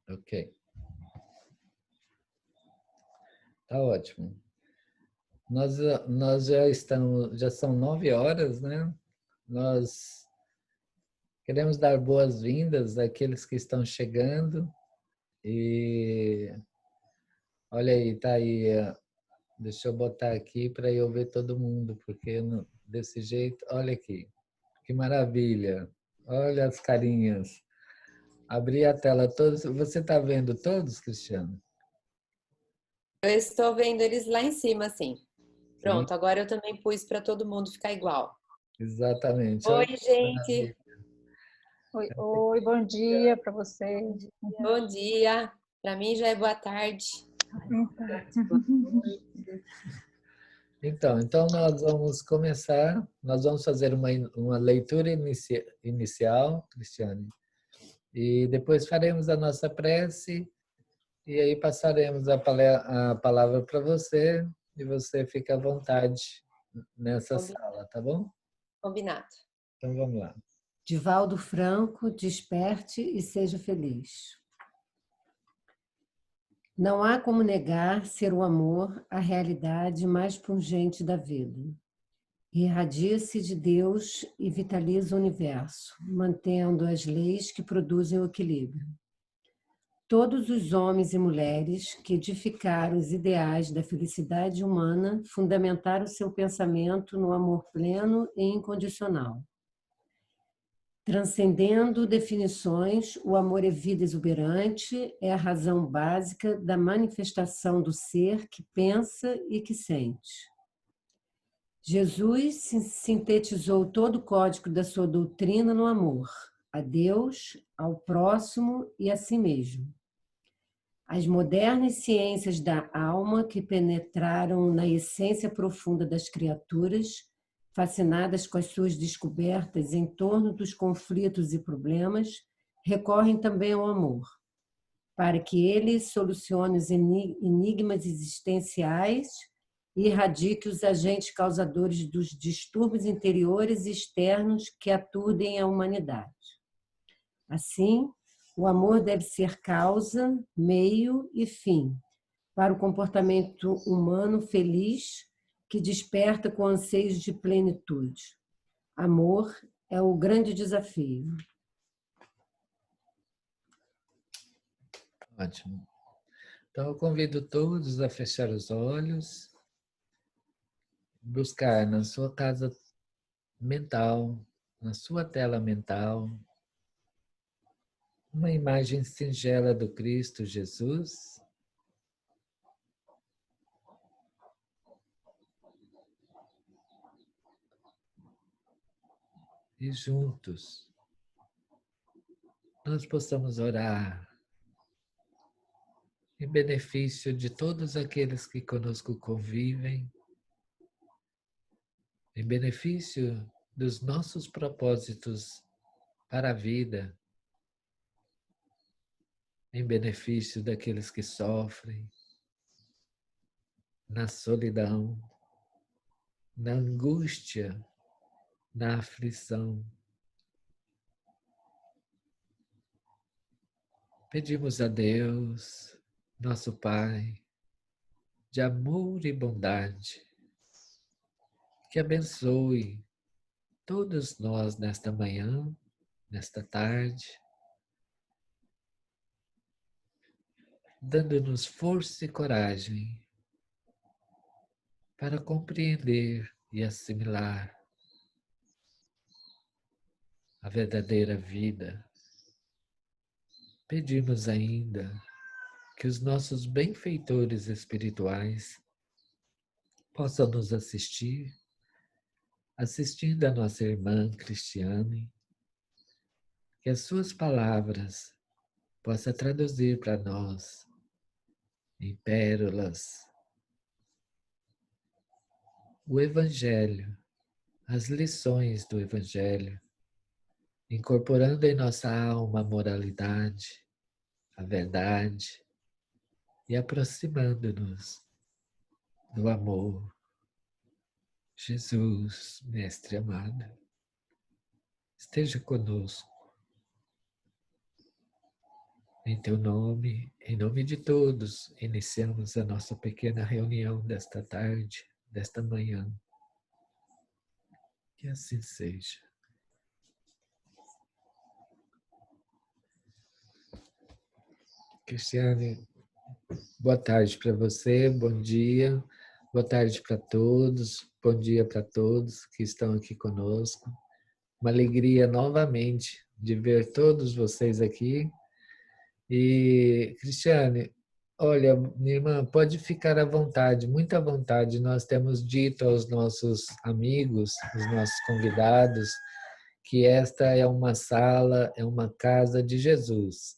Ok, tá ótimo. Nós já são 9 horas, né? Nós queremos dar boas-vindas àqueles que estão chegando e olha aí, tá aí. Deixa eu botar aqui para eu ver todo mundo, porque desse jeito, olha aqui, que maravilha. Olha as carinhas. Abri a tela todos. Você está vendo todos, Cristiano? Eu estou vendo eles lá em cima, assim. Sim, Pronto, agora eu também pus para todo mundo ficar igual. exatamente. Oi, Olha que gente. maravilha. Oi, oi, bom dia para vocês. Bom dia. Para mim já é boa tarde. Então nós vamos começar, nós vamos fazer uma leitura inicial, Cristiane, e depois faremos a nossa prece e aí passaremos a palavra para você e você fica à vontade nessa sala, tá bom? Combinado. Então vamos lá. Divaldo Franco, desperte e seja feliz. Não há como negar ser o amor a realidade mais pungente da vida. Irradia-se de Deus e vitaliza o universo, mantendo as leis que produzem o equilíbrio. Todos os homens e mulheres que edificaram os ideais da felicidade humana fundamentaram seu pensamento no amor pleno e incondicional. Transcendendo definições, o amor é vida exuberante, é a razão básica da manifestação do ser que pensa e que sente. Jesus sintetizou todo o código da sua doutrina no amor, a Deus, ao próximo e a si mesmo. As modernas ciências da alma que penetraram na essência profunda das criaturas, fascinadas com as suas descobertas em torno dos conflitos e problemas, recorrem também ao amor, para que ele solucione os enigmas existenciais e erradique os agentes causadores dos distúrbios interiores e externos que aturdem a humanidade. Assim, o amor deve ser causa, meio e fim para o comportamento humano feliz que desperta com anseios de plenitude. Amor é o grande desafio. Ótimo. Então eu convido todos a fechar os olhos, buscar na sua casa mental, na sua tela mental, uma imagem singela do Cristo Jesus. E juntos nós possamos orar em benefício de todos aqueles que conosco convivem, em benefício dos nossos propósitos para a vida, em benefício daqueles que sofrem, na solidão, na angústia, na aflição. Pedimos a Deus, nosso Pai, de amor e bondade, que abençoe todos nós nesta manhã, nesta tarde, dando-nos força e coragem para compreender e assimilar a verdadeira vida. Pedimos ainda que os nossos benfeitores espirituais possam nos assistir, assistindo a nossa irmã Cristiane, que as suas palavras possam traduzir para nós em pérolas o Evangelho, as lições do Evangelho, incorporando em nossa alma a moralidade, a verdade e aproximando-nos do amor. Jesus, Mestre amado, esteja conosco Em teu nome, em nome de todos, iniciamos a nossa pequena reunião desta tarde, desta manhã. Que assim seja. Cristiane, boa tarde para você, bom dia, boa tarde para todos, bom dia para todos que estão aqui conosco. Uma alegria novamente de ver todos vocês aqui. E, Cristiane, olha, minha irmã, pode ficar à vontade, muita vontade. Nós temos dito aos nossos amigos, aos nossos convidados, que esta é uma sala, é uma casa de Jesus.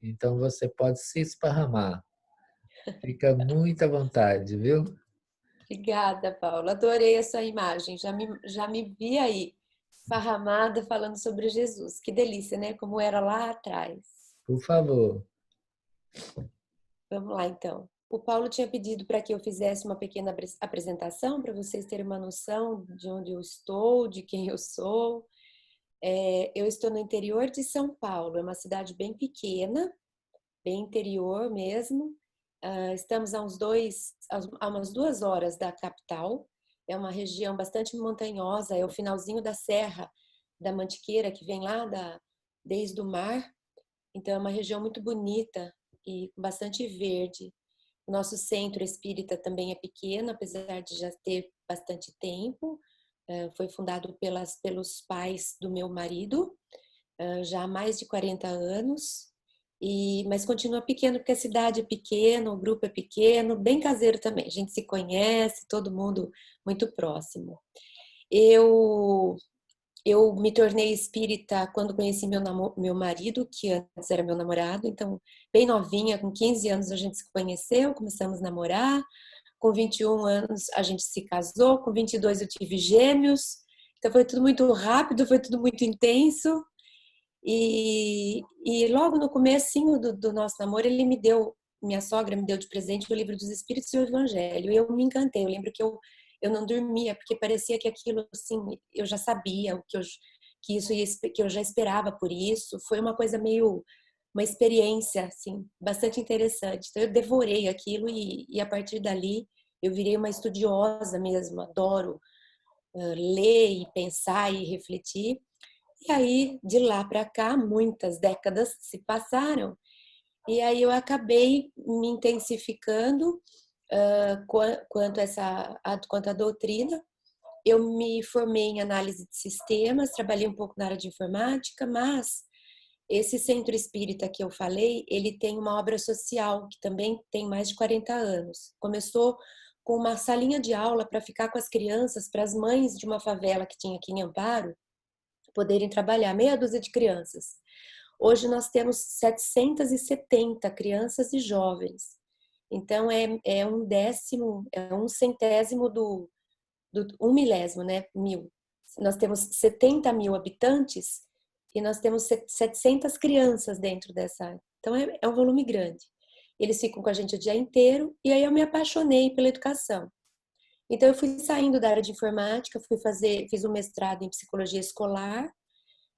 Então você pode se esparramar. Fica muito à vontade, viu? Obrigada, Paula. Adorei essa imagem. Já me vi aí, esparramada, falando sobre Jesus. Que delícia, né? Como era lá atrás. Por favor. Vamos lá, então. O Paulo tinha pedido para que eu fizesse uma pequena apresentação para vocês terem uma noção de onde eu estou, de quem eu sou. Eu estou no interior de São Paulo, é uma cidade bem pequena, bem interior mesmo. Estamos a umas 2 horas da capital. É uma região bastante montanhosa, é o finalzinho da Serra da Mantiqueira, que vem lá desde o mar. Então, é uma região muito bonita e com bastante verde. O nosso centro espírita também é pequeno, apesar de já ter bastante tempo. Foi fundado pelos pais do meu marido, já há mais de 40 anos. Mas continua pequeno, porque a cidade é pequena, o grupo é pequeno, bem caseiro também. A gente se conhece, todo mundo muito próximo. Eu me tornei espírita quando conheci meu marido, que antes era meu namorado. Então, bem novinha, com 15 anos a gente se conheceu, começamos a namorar. Com 21 anos a gente se casou, com 22 eu tive gêmeos. Então foi tudo muito rápido, foi tudo muito intenso. E logo no comecinho do nosso namoro, minha sogra me deu de presente o Livro dos Espíritos e o Evangelho. E eu me encantei. Eu lembro que eu não dormia, porque parecia que aquilo, assim, eu já sabia, que eu já esperava por isso. Foi uma coisa uma experiência, assim, bastante interessante. Então eu devorei aquilo e a partir dali eu virei uma estudiosa mesmo. Adoro ler e pensar e refletir. E aí, de lá para cá, muitas décadas se passaram, e aí eu acabei me intensificando quanto à doutrina. Eu me formei em análise de sistemas, trabalhei um pouco na área de informática, mas esse centro espírita que eu falei, ele tem uma obra social que também tem mais de 40 anos. Começou com uma salinha de aula para ficar com as crianças, para as mães de uma favela que tinha aqui em Amparo, poderem trabalhar, meia dúzia de crianças. Hoje nós temos 770 crianças e jovens. Então é um centésimo um milésimo, né? 1000. Nós temos 70 mil habitantes e nós temos 700 crianças dentro dessa área. Então é um volume grande. Eles ficam com a gente o dia inteiro e aí eu me apaixonei pela educação. Então eu fui saindo da área de informática, fiz um mestrado em psicologia escolar.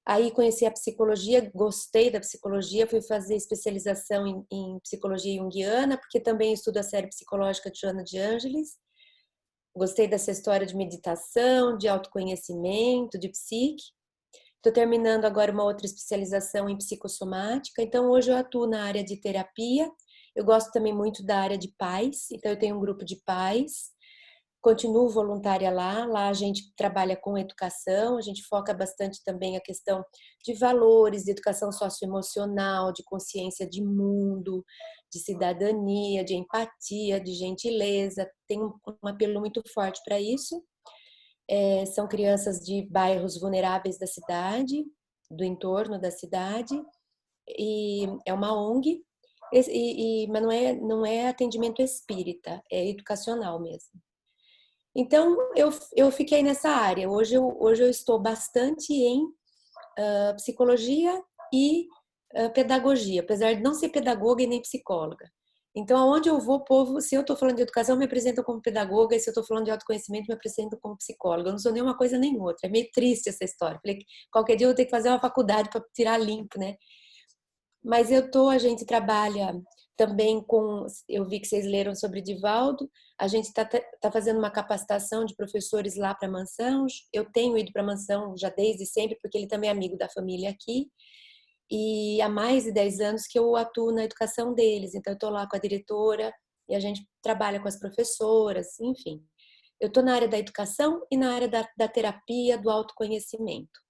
Aí conheci a psicologia, gostei da psicologia, fui fazer especialização em psicologia junguiana, porque também estudo a série psicológica de Joana de Ângeles. Gostei dessa história de meditação, de autoconhecimento, de psique. Estou terminando agora uma outra especialização em psicossomática. Então, hoje eu atuo na área de terapia. Eu gosto também muito da área de pais. Então, eu tenho um grupo de pais. Continuo voluntária lá. Lá a gente trabalha com educação. A gente foca bastante também a questão de valores, de educação socioemocional, de consciência de mundo, de cidadania, de empatia, de gentileza. Tem um apelo muito forte para isso. São crianças de bairros vulneráveis da cidade, do entorno da cidade, e é uma ONG, mas não é atendimento espírita, é educacional mesmo. Então, eu fiquei nessa área. Hoje eu estou bastante em psicologia e pedagogia, apesar de não ser pedagoga e nem psicóloga. Então, aonde eu vou, povo, se eu estou falando de educação, me apresentam como pedagoga, e se eu estou falando de autoconhecimento, me apresentam como psicóloga. Eu não sou nem uma coisa nem outra. É meio triste essa história. Falei que qualquer dia eu vou ter que fazer uma faculdade para tirar limpo, né? Mas a gente trabalha também com, eu vi que vocês leram sobre Divaldo, a gente tá fazendo uma capacitação de professores lá para Mansão. Eu tenho ido para Mansão já desde sempre, porque ele também é amigo da família aqui, e há mais de 10 anos que eu atuo na educação deles, então eu estou lá com a diretora, e a gente trabalha com as professoras, enfim. Eu estou na área da educação e na área da terapia, do autoconhecimento.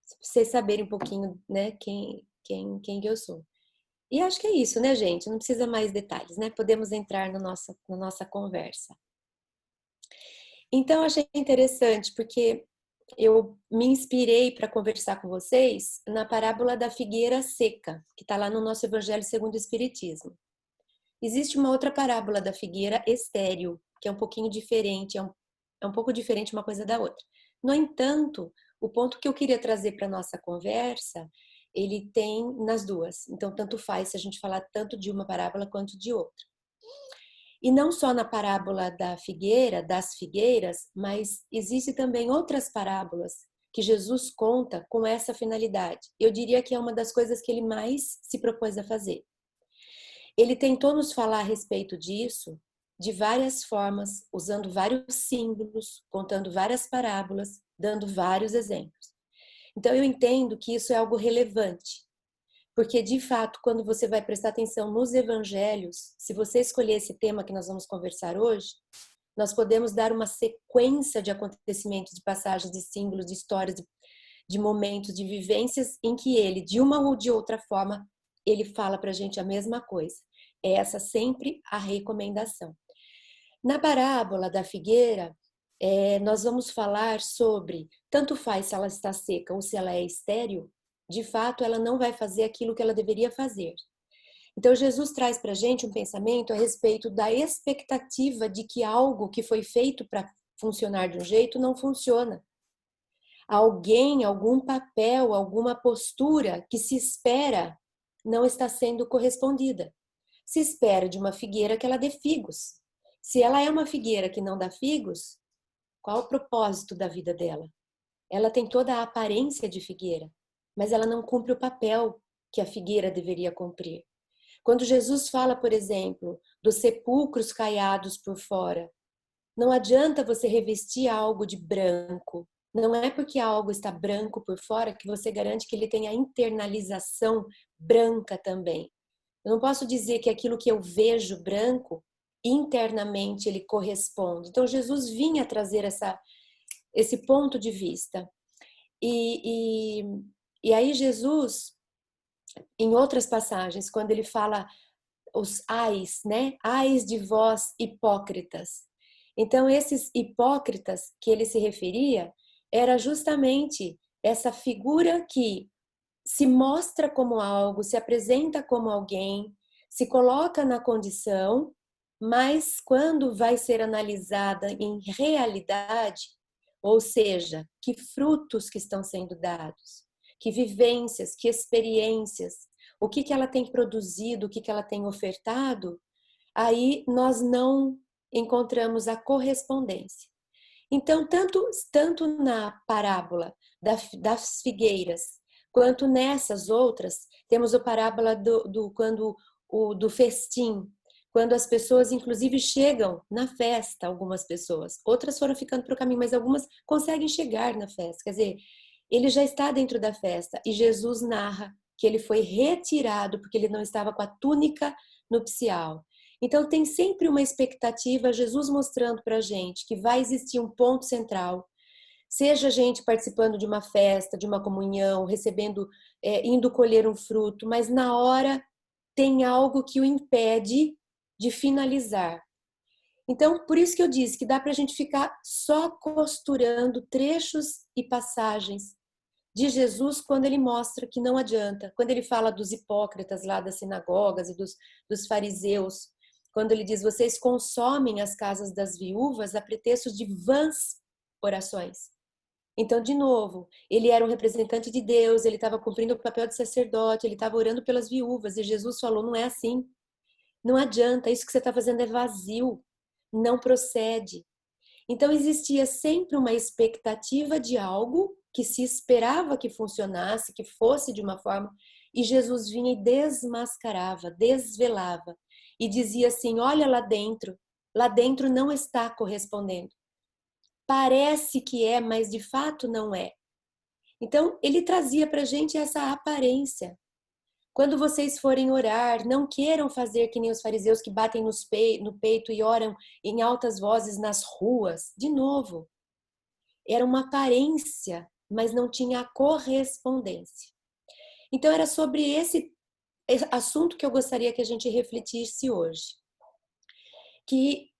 Pra vocês saberem um pouquinho, né, quem eu sou. E acho que é isso, né, gente? Não precisa mais detalhes, né? Podemos entrar na nossa conversa. Então, achei interessante, porque eu me inspirei para conversar com vocês na parábola da figueira seca, que está lá no nosso Evangelho segundo o Espiritismo. Existe uma outra parábola da figueira estéril, que é um pouquinho diferente, é um pouco diferente uma coisa da outra. No entanto, o ponto que eu queria trazer para a nossa conversa, ele tem nas duas. Então, tanto faz se a gente falar tanto de uma parábola quanto de outra. E não só na parábola da figueira, das figueiras, mas existe também outras parábolas que Jesus conta com essa finalidade. Eu diria que é uma das coisas que ele mais se propôs a fazer. Ele tentou nos falar a respeito disso de várias formas, usando vários símbolos, contando várias parábolas, dando vários exemplos. Então eu entendo que isso é algo relevante, porque de fato, quando você vai prestar atenção nos evangelhos, se você escolher esse tema que nós vamos conversar hoje, nós podemos dar uma sequência de acontecimentos, de passagens, de símbolos, de histórias, de momentos, de vivências em que ele, de uma ou de outra forma, ele fala para a gente a mesma coisa. É essa sempre a recomendação. Na parábola da figueira, nós vamos falar sobre, tanto faz se ela está seca ou se ela é estéril, de fato ela não vai fazer aquilo que ela deveria fazer. Então Jesus traz para a gente um pensamento a respeito da expectativa de que algo que foi feito para funcionar de um jeito não funciona. Alguém, algum papel, alguma postura que se espera não está sendo correspondida. Se espera de uma figueira que ela dê figos. Se ela é uma figueira que não dá figos, qual o propósito da vida dela? Ela tem toda a aparência de figueira, mas ela não cumpre o papel que a figueira deveria cumprir. Quando Jesus fala, por exemplo, dos sepulcros caiados por fora, não adianta você revestir algo de branco. Não é porque algo está branco por fora que você garante que ele tenha internalização branca também. Eu não posso dizer que aquilo que eu vejo branco, internamente ele corresponde. Então, Jesus vinha trazer esse ponto de vista. E aí Jesus, em outras passagens, quando ele fala os ais, né? Ais de vós hipócritas. Então, esses hipócritas que ele se referia, era justamente essa figura que se mostra como algo, se apresenta como alguém, se coloca na condição, mas quando vai ser analisada em realidade, ou seja, que frutos que estão sendo dados, que vivências, que experiências, o que ela tem produzido, o que ela tem ofertado, aí nós não encontramos a correspondência. Então, tanto na parábola das figueiras, quanto nessas outras, temos a parábola do festim, quando as pessoas, inclusive, chegam na festa, algumas pessoas. Outras foram ficando para o caminho, mas algumas conseguem chegar na festa. Quer dizer, ele já está dentro da festa e Jesus narra que ele foi retirado porque ele não estava com a túnica nupcial. Então, tem sempre uma expectativa, Jesus mostrando para a gente que vai existir um ponto central, seja a gente participando de uma festa, de uma comunhão, recebendo, indo colher um fruto, mas na hora tem algo que o impede de finalizar. Então, por isso que eu disse que dá para a gente ficar só costurando trechos e passagens de Jesus quando ele mostra que não adianta. Quando ele fala dos hipócritas lá das sinagogas e dos fariseus, quando ele diz, vocês consomem as casas das viúvas a pretexto de vãs orações. Então, de novo, ele era um representante de Deus, ele estava cumprindo o papel de sacerdote, ele estava orando pelas viúvas, e Jesus falou, não é assim. Não adianta, isso que você está fazendo é vazio, não procede. Então, existia sempre uma expectativa de algo que se esperava que funcionasse, que fosse de uma forma, E Jesus vinha e desmascarava, desvelava. E dizia assim, olha lá dentro não está correspondendo. Parece que é, mas de fato não é. Então, ele trazia para a gente essa aparência. Quando vocês forem orar, não queiram fazer que nem os fariseus que batem no peito e oram em altas vozes nas ruas. De novo, era uma aparência, mas não tinha a correspondência. Então, era sobre esse assunto que eu gostaria que a gente refletisse hoje. Que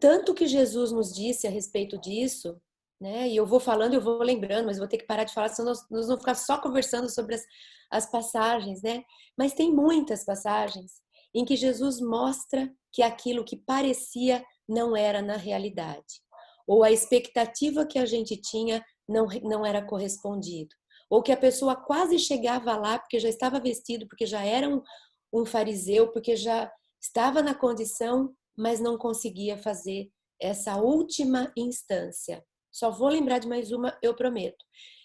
tanto que Jesus nos disse a respeito disso, né? E eu vou falando, eu vou lembrando, mas eu vou ter que parar de falar, senão nós vamos ficar só conversando sobre as passagens, né? Mas tem muitas passagens em que Jesus mostra que aquilo que parecia não era na realidade. Ou a expectativa que a gente tinha não era correspondido. Ou que a pessoa quase chegava lá porque já estava vestido, porque já era um fariseu, porque já estava na condição, mas não conseguia fazer essa última instância. Só vou lembrar de mais uma, eu prometo,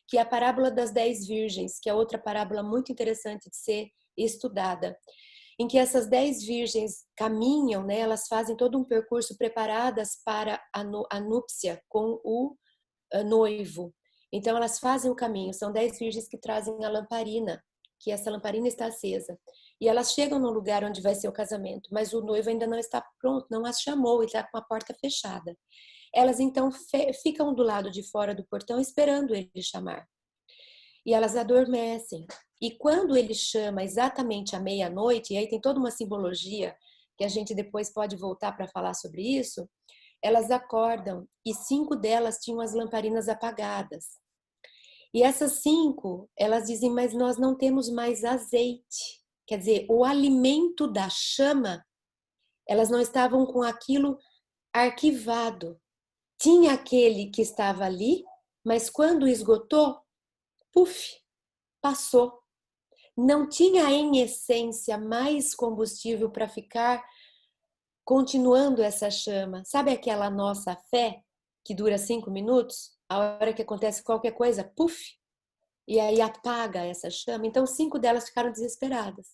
que é a parábola das 10 virgens, que é outra parábola muito interessante de ser estudada, em que essas 10 virgens caminham, né, elas fazem todo um percurso preparadas para a núpcia com o noivo. Então elas fazem o caminho, são 10 virgens que trazem a lamparina, que essa lamparina está acesa. E elas chegam no lugar onde vai ser o casamento, mas o noivo ainda não está pronto, não as chamou, ele está com a porta fechada. Elas então ficam do lado de fora do portão esperando ele chamar. E elas adormecem. E quando ele chama exatamente à meia-noite, e aí tem toda uma simbologia que a gente depois pode voltar para falar sobre isso, elas acordam e 5 delas tinham as lamparinas apagadas. E essas 5, elas dizem, mas nós não temos mais azeite. Quer dizer, o alimento da chama, elas não estavam com aquilo arquivado. Tinha aquele que estava ali, mas quando esgotou, puf, passou. Não tinha em essência mais combustível para ficar continuando essa chama. Sabe aquela nossa fé que dura 5 minutos? A hora que acontece qualquer coisa, puf, e aí apaga essa chama. Então 5 delas ficaram desesperadas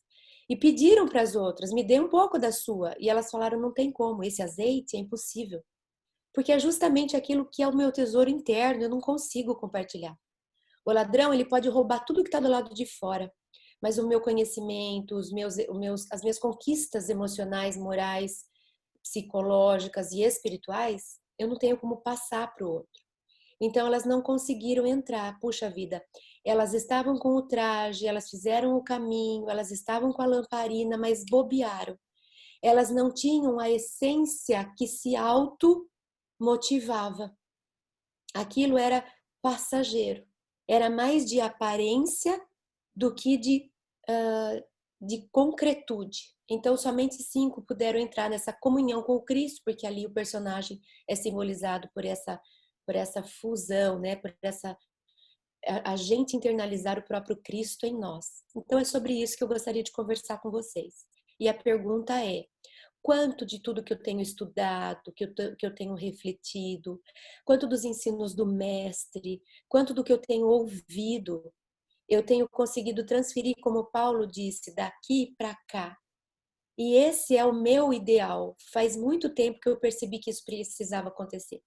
e pediram para as outras, me dê um pouco da sua. E elas falaram, não tem como, esse azeite é impossível. Porque é justamente aquilo que é o meu tesouro interno, eu não consigo compartilhar. O ladrão, ele pode roubar tudo que está do lado de fora, mas o meu conhecimento, as minhas conquistas emocionais, morais, psicológicas e espirituais, eu não tenho como passar para o outro. Então elas não conseguiram entrar, puxa vida, elas estavam com o traje, elas fizeram o caminho, elas estavam com a lamparina, mas bobearam. Elas não tinham a essência que se motivava. Aquilo era passageiro. Era mais de aparência do que de concretude. Então, somente 5 puderam entrar nessa comunhão com o Cristo, porque ali o personagem é simbolizado por essa fusão, né? Por essa a gente internalizar o próprio Cristo em nós. Então, é sobre isso que eu gostaria de conversar com vocês. E a pergunta é: quanto de tudo que eu tenho estudado, que eu tenho refletido, quanto dos ensinos do mestre, quanto do que eu tenho ouvido, eu tenho conseguido transferir, como Paulo disse, daqui para cá. E esse é o meu ideal. Faz muito tempo que eu percebi que isso precisava acontecer.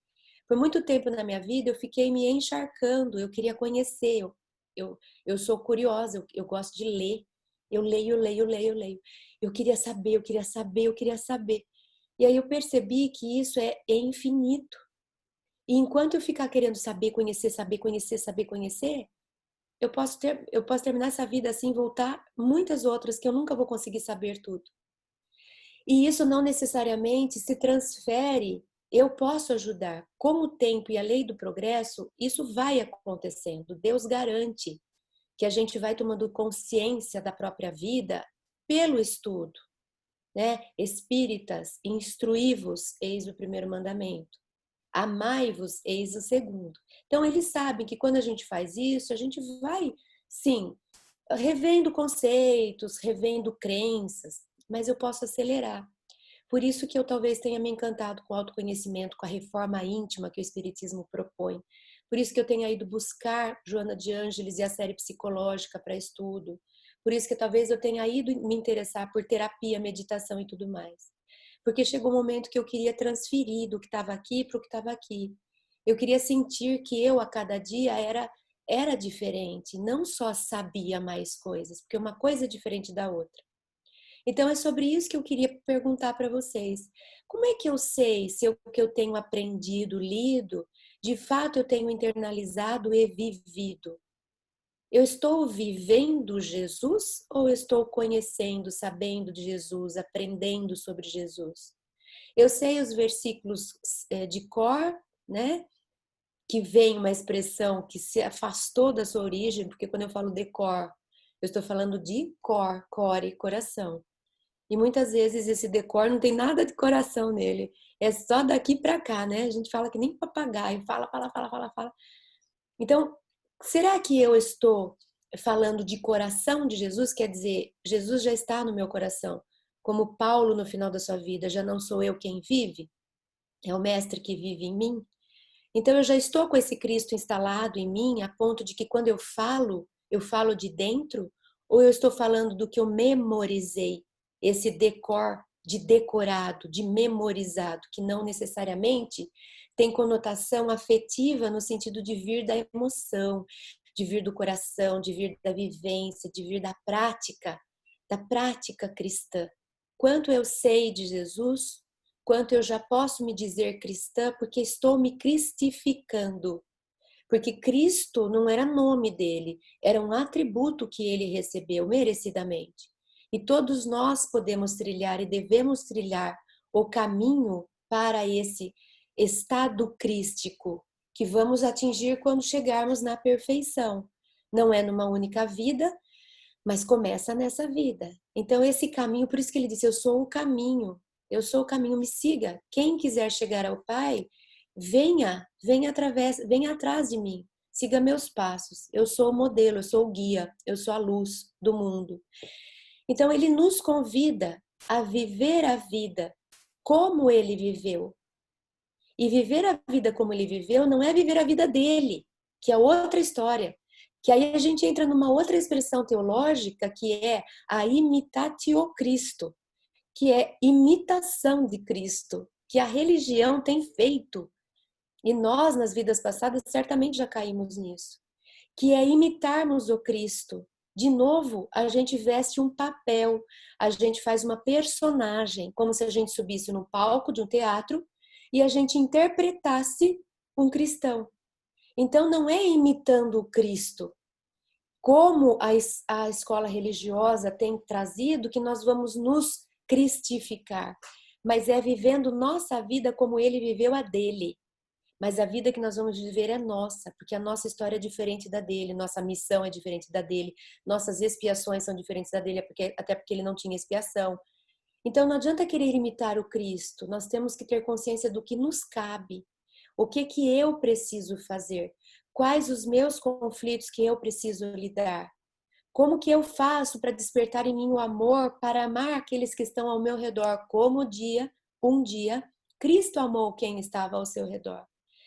Por muito tempo na minha vida eu fiquei me encharcando, eu queria conhecer, eu sou curiosa, eu gosto de ler. Eu leio. Eu queria saber. E aí eu percebi que isso é infinito. E enquanto eu ficar querendo saber, conhecer, eu posso terminar essa vida assim e voltar muitas outras que eu nunca vou conseguir saber tudo. E isso não necessariamente se transfere, eu posso ajudar. Como o tempo e a lei do progresso, isso vai acontecendo. Deus garante que a gente vai tomando consciência da própria vida pelo estudo, né? Espíritas, instruí-vos, eis o primeiro mandamento. Amai-vos, eis o segundo. Então, eles sabem que quando a gente faz isso, a gente vai, sim, revendo conceitos, revendo crenças, mas eu posso acelerar. Por isso que eu talvez tenha me encantado com o autoconhecimento, com a reforma íntima que o Espiritismo propõe. Por isso que eu tenho ido buscar Joana de Ângeles e a série psicológica para estudo. Por isso que talvez eu tenha ido me interessar por terapia, meditação e tudo mais. Porque chegou um momento que eu queria transferir do que estava aqui para o que estava aqui. Eu queria sentir que eu, a cada dia, era diferente. Não só sabia mais coisas, porque uma coisa é diferente da outra. Então, é sobre isso que eu queria perguntar para vocês. Como é que eu sei se o que eu tenho aprendido, lido, de fato eu tenho internalizado e vivido? Eu estou vivendo Jesus ou eu estou conhecendo, sabendo de Jesus, aprendendo sobre Jesus? Eu sei os versículos de cor, né? Que vem uma expressão que se afastou da sua origem, porque quando eu falo de cor, eu estou falando de core, coração. E muitas vezes esse decor não tem nada de coração nele. É só daqui para cá, né? A gente fala que nem papagaio, fala. Então, será que eu estou falando de coração de Jesus? Quer dizer, Jesus já está no meu coração. Como Paulo no final da sua vida, já não sou eu quem vive, é o Mestre que vive em mim. Então eu já estou com esse Cristo instalado em mim, a ponto de que quando eu falo de dentro, ou eu estou falando do que eu memorizei, esse decor de decorado, de memorizado, que não necessariamente tem conotação afetiva no sentido de vir da emoção, de vir do coração, de vir da vivência, de vir da prática cristã. Quanto eu sei de Jesus, quanto eu já posso me dizer cristã, porque estou me cristificando. Porque Cristo não era nome dele, era um atributo que ele recebeu merecidamente. E todos nós podemos trilhar e devemos trilhar o caminho para esse estado crístico que vamos atingir quando chegarmos na perfeição. Não é numa única vida, mas começa nessa vida. Então esse caminho, por isso que ele disse, eu sou o caminho, me siga. Quem quiser chegar ao Pai, venha atrás de mim. Siga meus passos. Eu sou o modelo, eu sou o guia, eu sou a luz do mundo. Então ele nos convida a viver a vida como ele viveu. E viver a vida como ele viveu não é viver a vida dele, que é outra história. Que aí a gente entra numa outra expressão teológica que é a imitatio Christo, que é imitação de Cristo, que a religião tem feito. E nós, nas vidas passadas, certamente já caímos nisso. Que é imitarmos o Cristo. De novo, a gente veste um papel, a gente faz uma personagem, como se a gente subisse no palco de um teatro e a gente interpretasse um cristão. Então, não é imitando o Cristo, como a escola religiosa tem trazido, que nós vamos nos cristificar, mas é vivendo nossa vida como ele viveu a dele. Mas a vida que nós vamos viver é nossa, porque a nossa história é diferente da dele, nossa missão é diferente da dele, nossas expiações são diferentes da dele, até porque ele não tinha expiação. Então não adianta querer imitar o Cristo, nós temos que ter consciência do que nos cabe. O que eu preciso fazer? Quais os meus conflitos que eu preciso lidar? Como que eu faço para despertar em mim o amor, para amar aqueles que estão ao meu redor, como um dia, Cristo amou quem estava ao seu redor.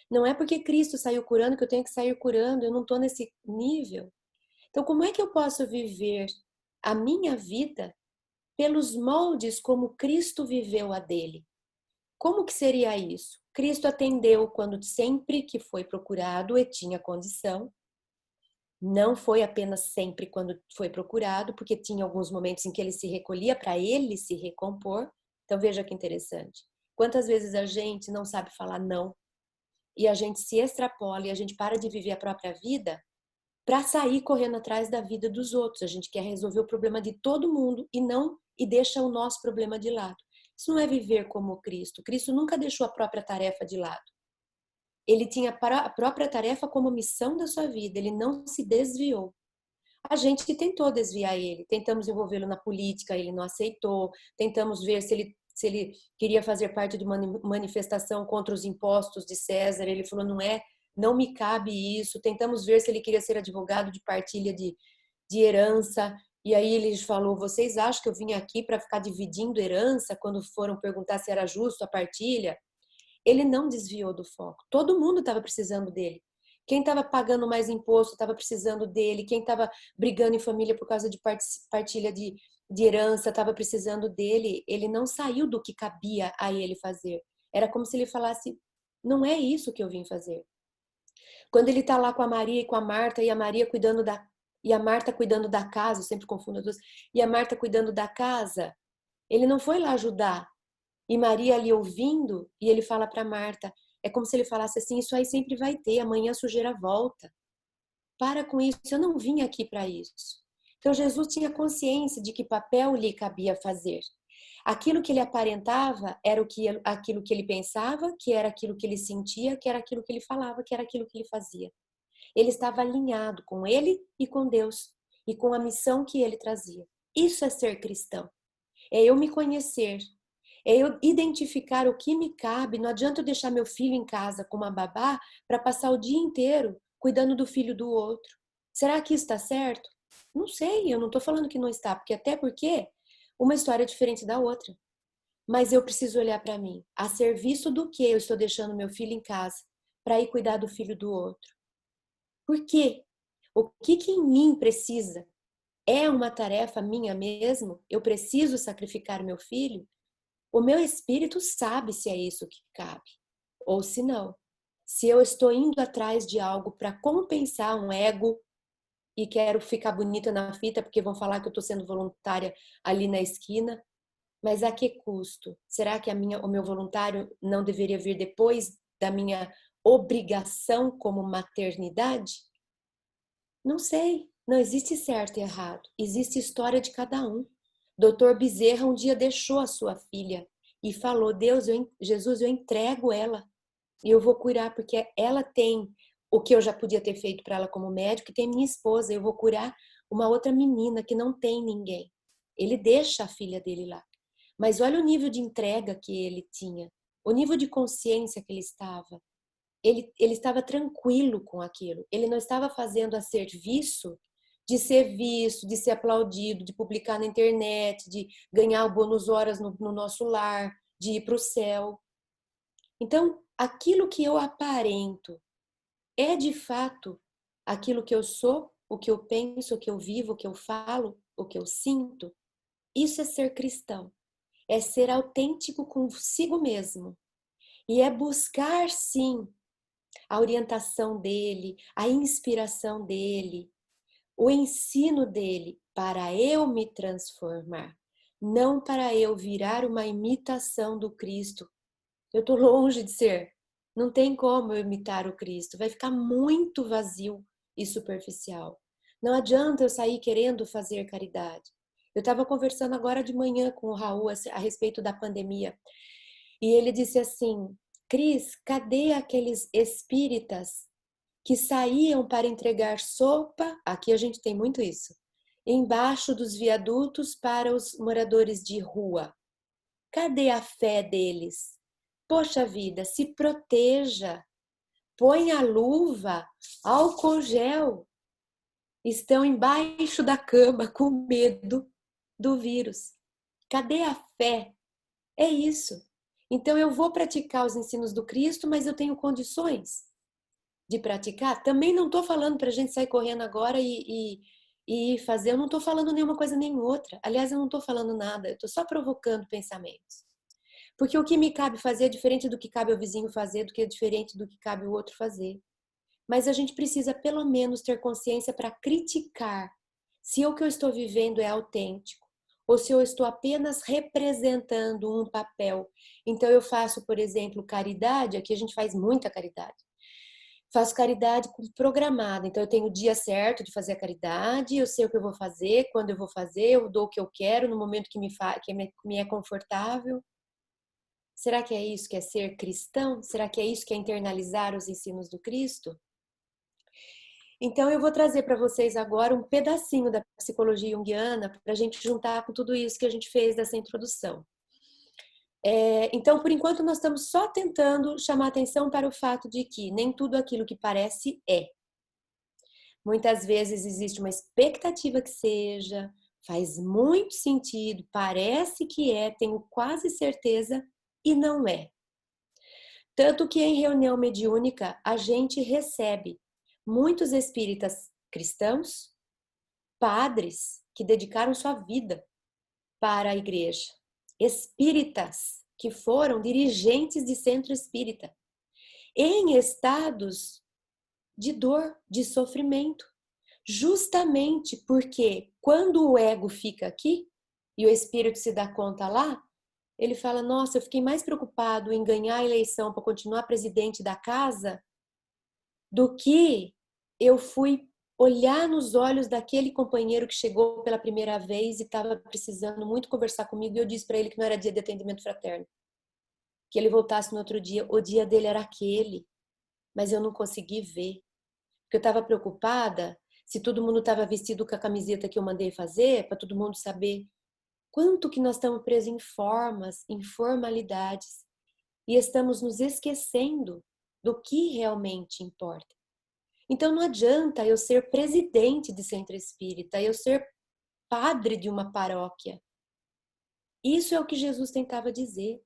Não é porque Cristo saiu curando que eu tenho que sair curando, eu não estou nesse nível. Então, como é que eu posso viver a minha vida pelos moldes como Cristo viveu a dele? Como que seria isso? Cristo atendeu quando sempre que foi procurado e tinha condição. Não foi apenas sempre quando foi procurado, porque tinha alguns momentos em que ele se recolhia para ele se recompor. Então veja que interessante. Quantas vezes a gente não sabe falar não e a gente se extrapola e a gente para de viver a própria vida para sair correndo atrás da vida dos outros. A gente quer resolver o problema de todo mundo e deixa o nosso problema de lado. Isso não é viver como Cristo. Cristo nunca deixou a própria tarefa de lado. Ele tinha a própria tarefa como missão da sua vida. Ele não se desviou. A gente que tentou desviar ele. Tentamos envolvê-lo na política, ele não aceitou. Tentamos ver se ele queria fazer parte de uma manifestação contra os impostos de César. Ele falou, não me cabe isso. Tentamos ver se ele queria ser advogado de partilha de herança. E aí ele falou, vocês acham que eu vim aqui para ficar dividindo herança quando foram perguntar se era justo a partilha? Ele não desviou do foco. Todo mundo estava precisando dele. Quem estava pagando mais imposto estava precisando dele. Quem estava brigando em família por causa de partilha de herança estava precisando dele. Ele não saiu do que cabia a ele fazer. Era como se ele falasse, não é isso que eu vim fazer. Quando ele está lá com a Maria e com a Marta, e a Maria cuidando e a Marta cuidando da casa, eu sempre confundo as duas, e a Marta cuidando da casa, ele não foi lá ajudar. E Maria ali ouvindo, e ele fala para Marta, é como se ele falasse assim, isso aí sempre vai ter, amanhã a sujeira volta. Para com isso, eu não vim aqui para isso. Então Jesus tinha consciência de que papel lhe cabia fazer. Aquilo que ele aparentava era aquilo que ele pensava, que era aquilo que ele sentia, que era aquilo que ele falava, que era aquilo que ele fazia. Ele estava alinhado com ele e com Deus e com a missão que ele trazia. Isso é ser cristão. É eu me conhecer, é eu identificar o que me cabe. Não adianta eu deixar meu filho em casa com uma babá para passar o dia inteiro cuidando do filho do outro. Será que isso está certo? Não sei, eu não estou falando que não está, até porque uma história é diferente da outra. Mas eu preciso olhar para mim. A serviço do que eu estou deixando meu filho em casa para ir cuidar do filho do outro? Por quê? O que em mim precisa? É uma tarefa minha mesmo? Eu preciso sacrificar meu filho? O meu espírito sabe se é isso que cabe ou se não. Se eu estou indo atrás de algo para compensar um ego e quero ficar bonita na fita porque vão falar que eu estou sendo voluntária ali na esquina, mas a que custo? Será que o meu voluntário não deveria vir depois da minha obrigação como maternidade? Não sei. Não existe certo e errado. Existe história de cada um. Dr. Bezerra um dia deixou a sua filha e falou, Jesus, eu entrego ela e eu vou curar porque ela tem o que eu já podia ter feito para ela como médico e tem minha esposa. Eu vou curar uma outra menina que não tem ninguém. Ele deixa a filha dele lá. Mas olha o nível de entrega que ele tinha, o nível de consciência que ele estava. Ele estava tranquilo com aquilo. Ele não estava fazendo a serviço de ser visto, de ser aplaudido, de publicar na internet, de ganhar o bônus horas no nosso lar, de ir para o céu. Então, aquilo que eu aparento é de fato aquilo que eu sou, o que eu penso, o que eu vivo, o que eu falo, o que eu sinto. Isso é ser cristão. É ser autêntico consigo mesmo. E é buscar, sim, a orientação dele, a inspiração dele, o ensino dele para eu me transformar, não para eu virar uma imitação do Cristo. Eu estou longe de ser. Não tem como eu imitar o Cristo. Vai ficar muito vazio e superficial. Não adianta eu sair querendo fazer caridade. Eu estava conversando agora de manhã com o Raul a respeito da pandemia. E ele disse assim, Cris, cadê aqueles espíritas que saíam para entregar sopa? Aqui a gente tem muito isso. Embaixo dos viadutos para os moradores de rua. Cadê a fé deles? Poxa vida, se proteja. Põe a luva, álcool gel. Estão embaixo da cama com medo do vírus. Cadê a fé? É isso. Então eu vou praticar os ensinos do Cristo, mas eu tenho condições de praticar. Também não estou falando para a gente sair correndo agora e fazer. Eu não estou falando nenhuma coisa nem outra. Aliás, eu não estou falando nada. Eu estou só provocando pensamentos. Porque o que me cabe fazer é diferente do que cabe ao vizinho fazer, do que é diferente do que cabe o outro fazer. Mas a gente precisa pelo menos ter consciência para criticar se o que eu estou vivendo é autêntico ou se eu estou apenas representando um papel. Então eu faço, por exemplo, caridade, aqui a gente faz muita caridade. Faço caridade programada, então eu tenho o dia certo de fazer a caridade, eu sei o que eu vou fazer, quando eu vou fazer, eu dou o que eu quero no momento que me é confortável. Será que é isso que é ser cristão? Será que é isso que é internalizar os ensinos do Cristo? Então eu vou trazer para vocês agora um pedacinho da psicologia junguiana para a gente juntar com tudo isso que a gente fez dessa introdução. Então, por enquanto, nós estamos só tentando chamar atenção para o fato de que nem tudo aquilo que parece é. Muitas vezes existe uma expectativa que seja, faz muito sentido, parece que é, tenho quase certeza e não é. Tanto que em reunião mediúnica a gente recebe muitos espíritas cristãos, padres que dedicaram sua vida para a igreja, espíritas que foram dirigentes de centro espírita, em estados de dor, de sofrimento, justamente porque quando o ego fica aqui e o espírito se dá conta lá, ele fala, nossa, eu fiquei mais preocupado em ganhar a eleição para continuar presidente da casa do que eu fui olhar nos olhos daquele companheiro que chegou pela primeira vez e estava precisando muito conversar comigo, e eu disse para ele que não era dia de atendimento fraterno, que ele voltasse no outro dia. O dia dele era aquele, mas eu não consegui ver, porque eu estava preocupada se todo mundo estava vestido com a camiseta que eu mandei fazer, para todo mundo saber quanto que nós estamos presos em formas, em formalidades, e estamos nos esquecendo do que realmente importa. Então não adianta eu ser presidente de centro espírita, eu ser padre de uma paróquia. Isso é o que Jesus tentava dizer.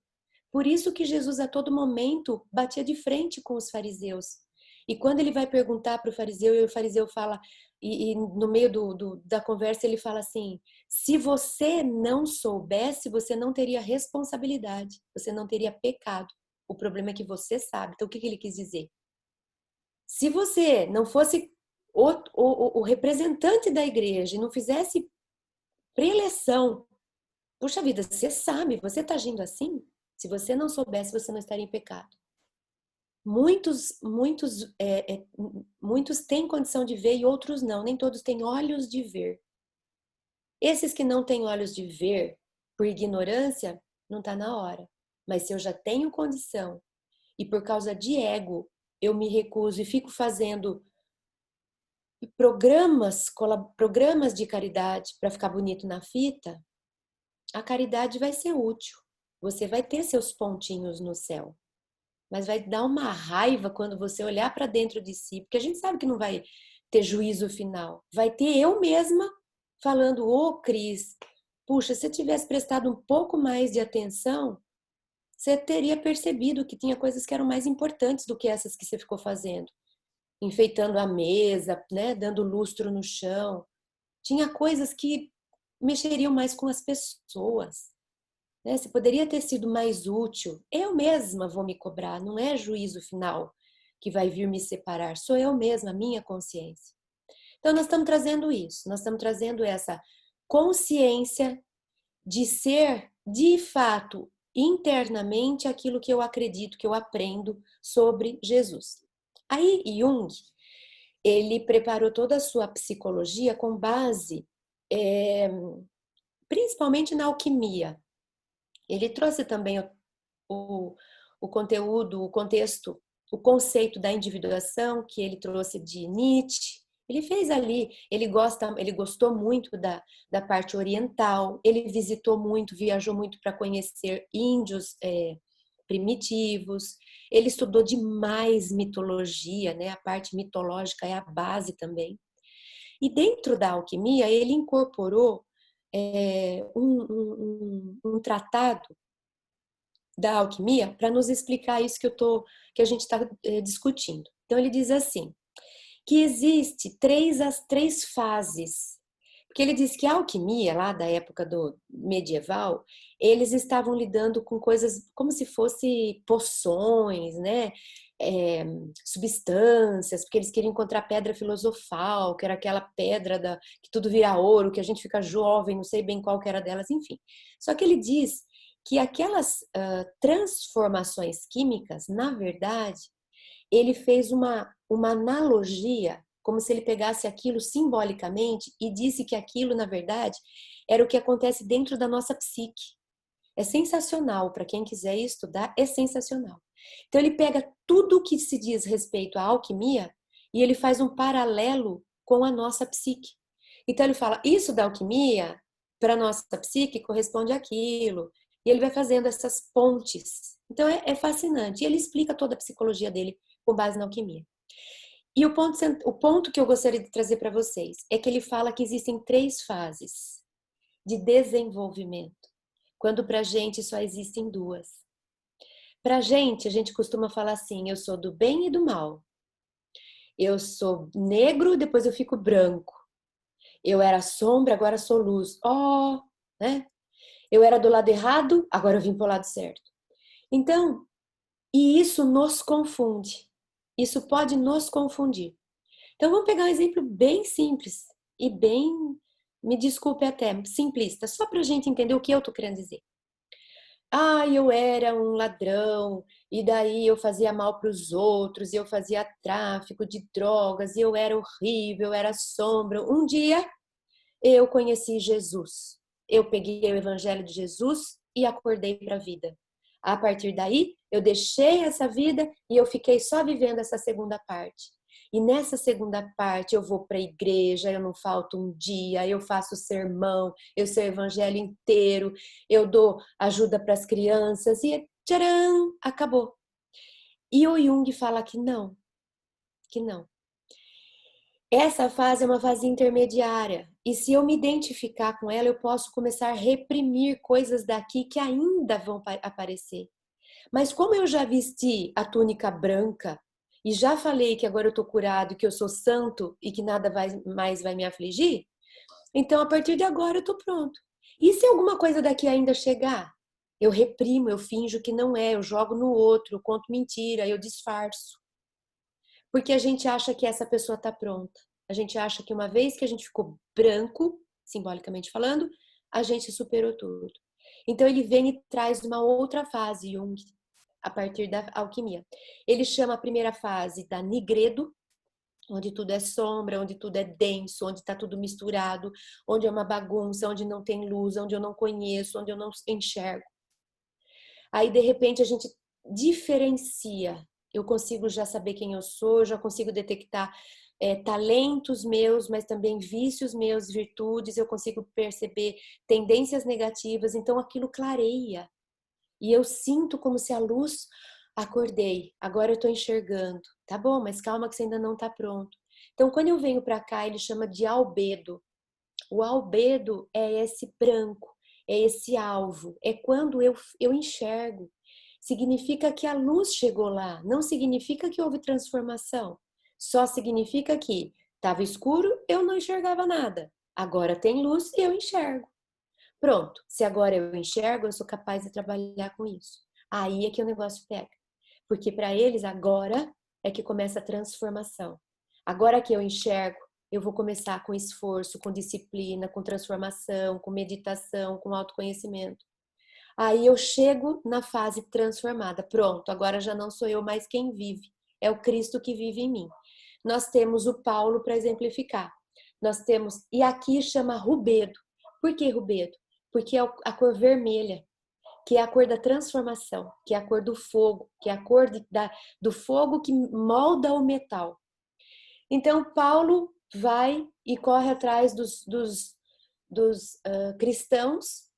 Por isso que Jesus a todo momento batia de frente com os fariseus. E quando ele vai perguntar para o fariseu, e o fariseu fala, e no meio da conversa ele fala assim, se você não soubesse, você não teria responsabilidade, você não teria pecado. O problema é que você sabe. Então o que ele quis dizer? Se você não fosse o representante da igreja e não fizesse preleção, puxa vida, você sabe, você está agindo assim? Se você não soubesse, você não estaria em pecado. Muitos têm condição de ver e outros não. Nem todos têm olhos de ver. Esses que não têm olhos de ver, por ignorância, não está na hora. Mas se eu já tenho condição e por causa de ego, eu me recuso e fico fazendo programas de caridade para ficar bonito na fita, a caridade vai ser útil. Você vai ter seus pontinhos no céu. Mas vai dar uma raiva quando você olhar para dentro de si, porque a gente sabe que não vai ter juízo final. Vai ter eu mesma falando, ô Cris, puxa, se você tivesse prestado um pouco mais de atenção, você teria percebido que tinha coisas que eram mais importantes do que essas que você ficou fazendo. Enfeitando a mesa, né, dando lustro no chão. Tinha coisas que mexeriam mais com as pessoas. Né? Se poderia ter sido mais útil, eu mesma vou me cobrar, não é juízo final que vai vir me separar, sou eu mesma, a minha consciência. Então nós estamos trazendo isso, nós estamos trazendo essa consciência de ser, de fato, internamente aquilo que eu acredito, que eu aprendo sobre Jesus. Aí Jung, ele preparou toda a sua psicologia com base principalmente na alquimia. Ele trouxe também o conteúdo, o contexto, o conceito da individuação que ele trouxe de Nietzsche. Ele fez ali, ele gostou muito da parte oriental, ele visitou muito, viajou muito para conhecer índios primitivos, ele estudou demais mitologia, né? A parte mitológica é a base também. E dentro da alquimia, ele incorporou um tratado da alquimia para nos explicar isso que a gente está discutindo. Então ele diz assim, que existe as três fases, porque ele diz que a alquimia lá da época do medieval, eles estavam lidando com coisas como se fosse poções, né? Substâncias, porque eles queriam encontrar pedra filosofal, que era aquela pedra que tudo vira ouro, que a gente fica jovem, não sei bem qual que era delas, enfim. Só que ele diz que aquelas transformações químicas, na verdade, ele fez uma analogia, como se ele pegasse aquilo simbolicamente e disse que aquilo, na verdade, era o que acontece dentro da nossa psique. É sensacional, para quem quiser estudar, é sensacional. Então ele pega tudo o que se diz respeito à alquimia e ele faz um paralelo com a nossa psique. Então ele fala, isso da alquimia, para a nossa psique, corresponde àquilo. E ele vai fazendo essas pontes. Então é fascinante. E ele explica toda a psicologia dele com base na alquimia. E o ponto que eu gostaria de trazer para vocês é que ele fala que existem 3 fases de desenvolvimento, quando para a gente só existem 2. Para a gente costuma falar assim, eu sou do bem e do mal. Eu sou negro, depois eu fico branco. Eu era sombra, agora sou luz. Oh, né? Eu era do lado errado, agora eu vim para o lado certo. Então, e isso nos confunde. Isso pode nos confundir. Então, vamos pegar um exemplo bem simples e bem, me desculpe até, simplista, só para a gente entender o que eu estou querendo dizer. Ah, eu era um ladrão, e daí eu fazia mal para os outros, e eu fazia tráfico de drogas, e eu era horrível, eu era sombra. Um dia eu conheci Jesus. Eu peguei o evangelho de Jesus e acordei para a vida. A partir daí, eu deixei essa vida e eu fiquei só vivendo essa segunda parte. E nessa segunda parte eu vou para a igreja, eu não falto um dia, eu faço sermão, eu sei o evangelho inteiro, eu dou ajuda para as crianças e tcharam, acabou. E o Jung fala que não, que não. Essa fase é uma fase intermediária. E se eu me identificar com ela, eu posso começar a reprimir coisas daqui que ainda vão aparecer. Mas como eu já vesti a túnica branca e já falei que agora eu estou curado, que eu sou santo e que nada mais vai me afligir, então a partir de agora eu estou pronto. E se alguma coisa daqui ainda chegar? Eu reprimo, eu finjo que não é, eu jogo no outro, eu conto mentira, eu disfarço. Porque a gente acha que essa pessoa está pronta. A gente acha que uma vez que a gente ficou branco, simbolicamente falando, a gente superou tudo. Então ele vem e traz uma outra fase, Jung, a partir da alquimia. Ele chama a primeira fase da nigredo, onde tudo é sombra, onde tudo é denso, onde está tudo misturado, onde é uma bagunça, onde não tem luz, onde eu não conheço, onde eu não enxergo. Aí, de repente, a gente diferencia. Eu consigo já saber quem eu sou, eu já consigo detectar talentos meus, mas também vícios meus, virtudes, eu consigo perceber tendências negativas, então aquilo clareia. E eu sinto como se a luz, acordei, agora eu estou enxergando. Tá bom, mas calma que você ainda não está pronto. Então, quando eu venho para cá, ele chama de albedo. O albedo é esse branco, é esse alvo, é quando eu enxergo. Significa que a luz chegou lá, não significa que houve transformação. Só significa que estava escuro, eu não enxergava nada. Agora tem luz e eu enxergo. Pronto, se agora eu enxergo, eu sou capaz de trabalhar com isso. Aí é que o negócio pega. Porque para eles agora é que começa a transformação. Agora que eu enxergo, eu vou começar com esforço, com disciplina, com transformação, com meditação, com autoconhecimento. Aí eu chego na fase transformada. Pronto, agora já não sou eu mais quem vive. É o Cristo que vive em mim. Nós temos o Paulo para exemplificar. Nós temos, e aqui chama rubedo. Por que rubedo? Porque é a cor vermelha, que é a cor da transformação, que é a cor do fogo, que é a cor do fogo que molda o metal. Então, Paulo vai e corre atrás dos cristãos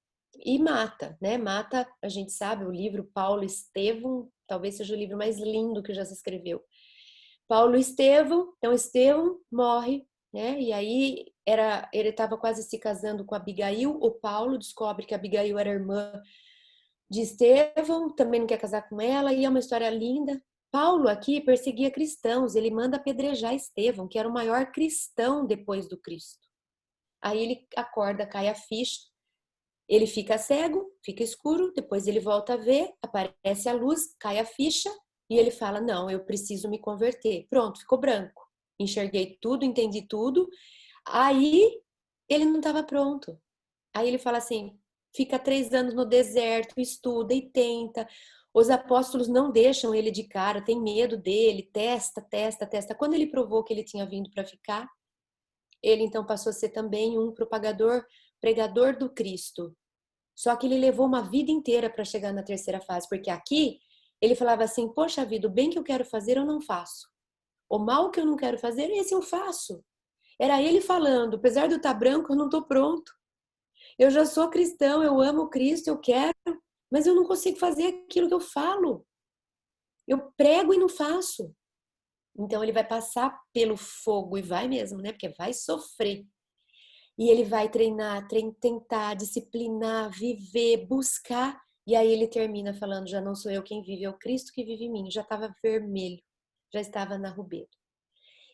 e mata, né? Mata, a gente sabe, o livro Paulo Estevão, talvez seja o livro mais lindo que já se escreveu. Paulo Estevão, então Estevão morre, né? E aí ele estava quase se casando com Abigail. O Paulo descobre que Abigail era irmã de Estevão, também não quer casar com ela, e é uma história linda. Paulo aqui perseguia cristãos, ele manda apedrejar Estevão, que era o maior cristão depois do Cristo. Aí ele acorda, cai a ficha, ele fica cego, fica escuro, depois ele volta a ver, aparece a luz, cai a ficha, e ele fala, não, eu preciso me converter. Pronto, ficou branco. Enxerguei tudo, entendi tudo. Aí ele não estava pronto. Aí ele fala assim, fica 3 anos no deserto, estuda e tenta. Os apóstolos não deixam ele de cara, tem medo dele, testa. Quando ele provou que ele tinha vindo para ficar, ele então passou a ser também um pregador do Cristo. Só que ele levou uma vida inteira para chegar na terceira fase, porque aqui ele falava assim, poxa vida, o bem que eu quero fazer eu não faço. O mal que eu não quero fazer, esse eu faço. Era ele falando, apesar de eu estar branco, eu não estou pronto. Eu já sou cristão, eu amo Cristo, eu quero, mas eu não consigo fazer aquilo que eu falo. Eu prego e não faço. Então ele vai passar pelo fogo e vai mesmo, né? Porque vai sofrer. E ele vai treinar, tentar, disciplinar, viver, buscar. E aí ele termina falando, já não sou eu quem vive, é o Cristo que vive em mim. Já estava vermelho, já estava na rubedo.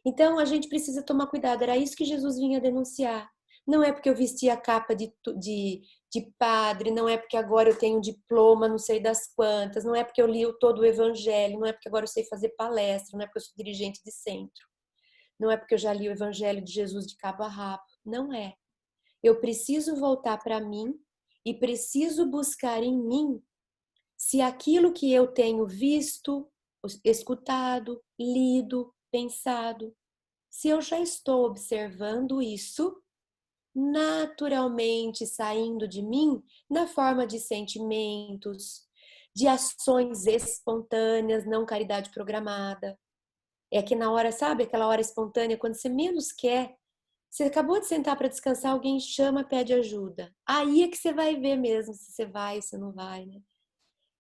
Então, a gente precisa tomar cuidado. Era isso que Jesus vinha denunciar. Não é porque eu vesti a capa de padre, não é porque agora eu tenho um diploma, não sei das quantas, não é porque eu li todo o evangelho, não é porque agora eu sei fazer palestra, não é porque eu sou dirigente de centro, não é porque eu já li o evangelho de Jesus de cabo a rabo. Não é. Eu preciso voltar para mim e preciso buscar em mim se aquilo que eu tenho visto, escutado, lido, pensado, se eu já estou observando isso naturalmente saindo de mim na forma de sentimentos, de ações espontâneas, não caridade programada. É que na hora, sabe, aquela hora espontânea, quando você menos quer, você acabou de sentar para descansar, alguém chama, pede ajuda. Aí é que você vai ver mesmo se você vai, se não vai, né?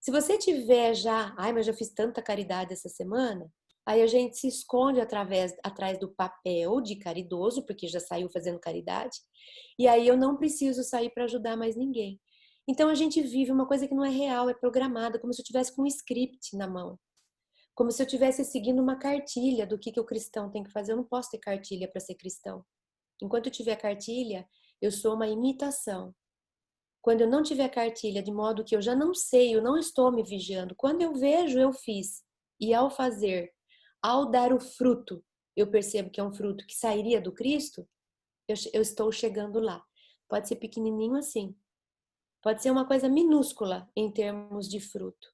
Se você tiver já, ai, mas já fiz tanta caridade essa semana, aí a gente se esconde atrás do papel de caridoso, porque já saiu fazendo caridade, e aí eu não preciso sair para ajudar mais ninguém. Então a gente vive uma coisa que não é real, é programada, como se eu tivesse com um script na mão. Como se eu estivesse seguindo uma cartilha do que o cristão tem que fazer. Eu não posso ter cartilha para ser cristão. Enquanto eu tiver cartilha, eu sou uma imitação. Quando eu não tiver cartilha, de modo que eu já não sei, eu não estou me vigiando. Quando eu vejo, eu fiz. E ao fazer, ao dar o fruto, eu percebo que é um fruto que sairia do Cristo, eu estou chegando lá. Pode ser pequenininho assim. Pode ser uma coisa minúscula em termos de fruto.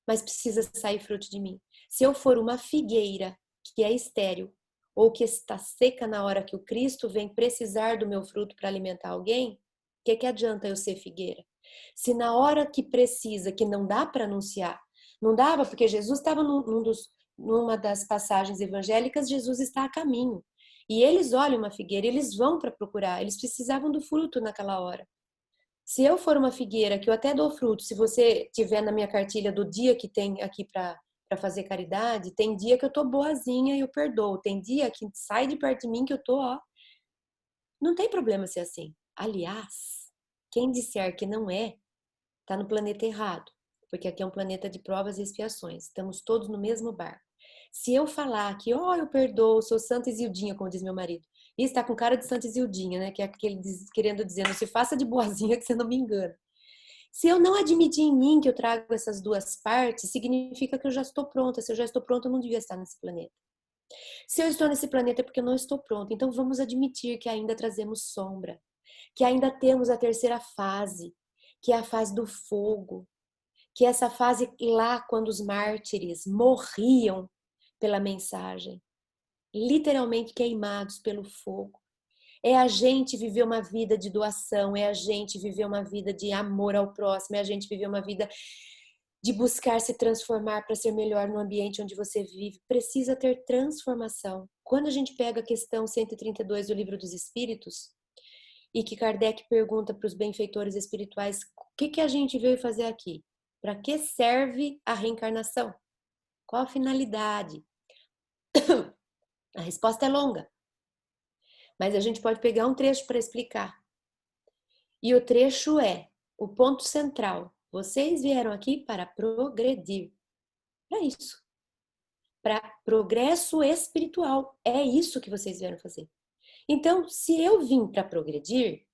Mas precisa sair fruto de mim. Se eu for uma figueira que é estéril, ou que está seca na hora que o Cristo vem precisar do meu fruto para alimentar alguém, o que adianta eu ser figueira? Se na hora que precisa, que não dá para anunciar, não dava, porque Jesus estava numa das passagens evangélicas, Jesus está a caminho. E eles olham uma figueira, eles vão para procurar, eles precisavam do fruto naquela hora. Se eu for uma figueira, que eu até dou fruto, se você tiver na minha cartilha do dia que tem aqui para fazer caridade, tem dia que eu tô boazinha e eu perdoo. Tem dia que sai de perto de mim que eu tô, ó. Não tem problema ser assim. Aliás, quem disser que não é, tá no planeta errado. Porque aqui é um planeta de provas e expiações. Estamos todos no mesmo barco. Se eu falar que, ó, eu perdoo, sou Santa Isildinha, como diz meu marido, e está com cara de Santa Isildinha, né? Que é aquele querendo dizer, não se faça de boazinha que você não me engana. Se eu não admitir em mim que eu trago essas duas partes, significa que eu já estou pronta. Se eu já estou pronta, eu não devia estar nesse planeta. Se eu estou nesse planeta é porque eu não estou pronta. Então vamos admitir que ainda trazemos sombra, que ainda temos a terceira fase, que é a fase do fogo, que é essa fase lá quando os mártires morriam pela mensagem, literalmente queimados pelo fogo. É a gente viver uma vida de doação, é a gente viver uma vida de amor ao próximo, é a gente viver uma vida de buscar se transformar para ser melhor no ambiente onde você vive. Precisa ter transformação. Quando a gente pega a questão 132 do Livro dos Espíritos, e que Kardec pergunta para os benfeitores espirituais, o que a gente veio fazer aqui? Para que serve a reencarnação? Qual a finalidade? A resposta é longa. Mas a gente pode pegar um trecho para explicar. E o trecho é o ponto central. Vocês vieram aqui para progredir. É isso. Para progresso espiritual. É isso que vocês vieram fazer. Então, se eu vim para progredir,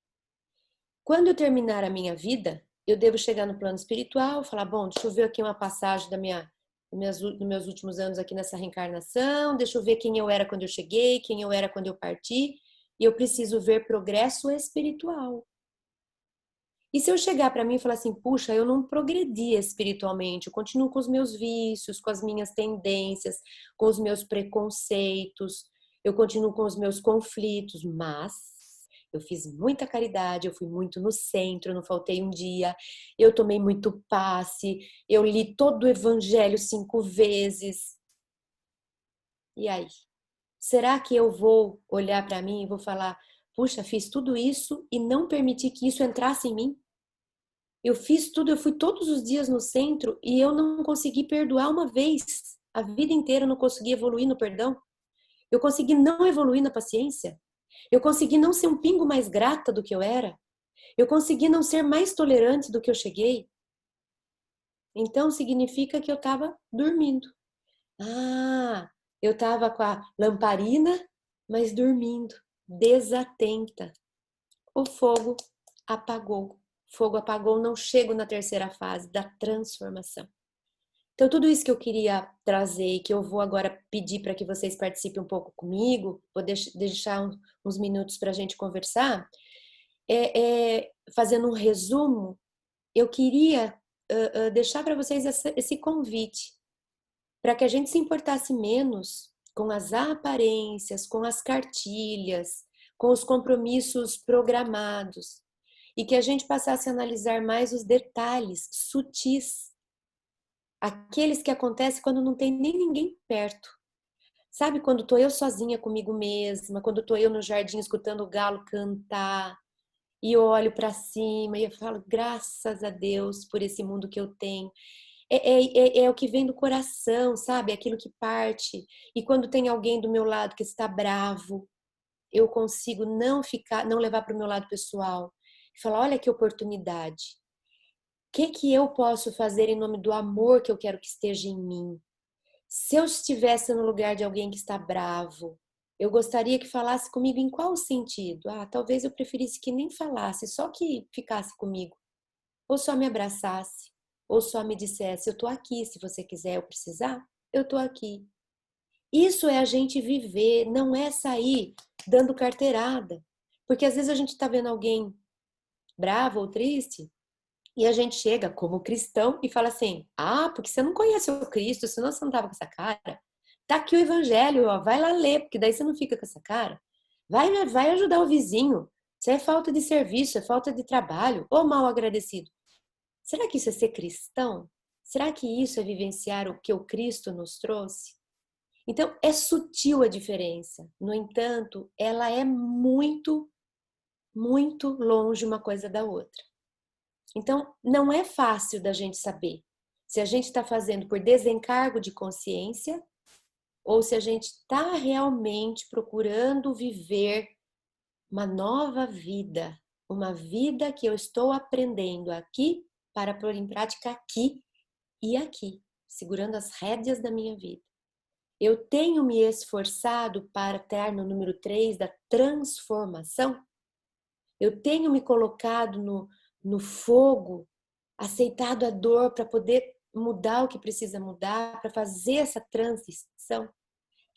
quando eu terminar a minha vida, eu devo chegar no plano espiritual, falar, bom, deixa eu ver aqui uma passagem dos meus últimos anos aqui nessa reencarnação, deixa eu ver quem eu era quando eu cheguei, quem eu era quando eu parti, e eu preciso ver progresso espiritual. E se eu chegar para mim e falar assim, puxa, eu não progredi espiritualmente, eu continuo com os meus vícios, com as minhas tendências, com os meus preconceitos, eu continuo com os meus conflitos, mas eu fiz muita caridade, eu fui muito no centro, não faltei um dia, eu tomei muito passe, eu li todo o evangelho 5 vezes. E aí? Será que eu vou olhar para mim e vou falar, puxa, fiz tudo isso e não permiti que isso entrasse em mim? Eu fiz tudo, eu fui todos os dias no centro e eu não consegui perdoar uma vez. A vida inteira eu não consegui evoluir no perdão. Eu consegui não evoluir na paciência. Eu consegui não ser um pingo mais grata do que eu era. Eu consegui não ser mais tolerante do que eu cheguei. Então significa que eu estava dormindo. Ah, Eu estava com a lamparina, mas dormindo, desatenta. O fogo apagou. O fogo apagou, não chego na terceira fase da transformação. Então, tudo isso que eu queria trazer e que eu vou agora pedir para que vocês participem um pouco comigo, vou deixar uns minutos para a gente conversar, fazendo um resumo, eu queria deixar para vocês esse convite, para que a gente se importasse menos com as aparências, com as cartilhas, com os compromissos programados, e que a gente passasse a analisar mais os detalhes sutis, aqueles que acontecem quando não tem nem ninguém perto. Sabe quando tô eu sozinha comigo mesma, quando tô eu no jardim escutando o galo cantar, e eu olho para cima e eu falo, graças a Deus por esse mundo que eu tenho. É o que vem do coração, sabe? É aquilo que parte. E quando tem alguém do meu lado que está bravo, eu consigo não levar para o meu lado pessoal. E falar, olha que oportunidade. O que eu posso fazer em nome do amor que eu quero que esteja em mim? Se eu estivesse no lugar de alguém que está bravo, eu gostaria que falasse comigo em qual sentido? Talvez eu preferisse que nem falasse, só que ficasse comigo. Ou só me abraçasse, ou só me dissesse, eu tô aqui, se você quiser ou precisar, eu tô aqui. Isso é a gente viver, não é sair dando carteirada. Porque às vezes a gente tá vendo alguém bravo ou triste, e a gente chega como cristão e fala assim, porque você não conhece o Cristo, senão você não tava com essa cara. Tá aqui o evangelho, ó, vai lá ler, porque daí você não fica com essa cara. Vai ajudar o vizinho. Isso é falta de serviço, é falta de trabalho, ou mal agradecido. Será que isso é ser cristão? Será que isso é vivenciar o que o Cristo nos trouxe? Então, é sutil a diferença. No entanto, ela é muito, muito longe uma coisa da outra. Então, não é fácil da gente saber se a gente está fazendo por desencargo de consciência ou se a gente está realmente procurando viver uma nova vida, uma vida que eu estou aprendendo aqui para pôr em prática aqui e aqui, segurando as rédeas da minha vida. Eu tenho me esforçado para estar no número 3 da transformação. Eu tenho me colocado no fogo, aceitado a dor para poder mudar o que precisa mudar, para fazer essa transição.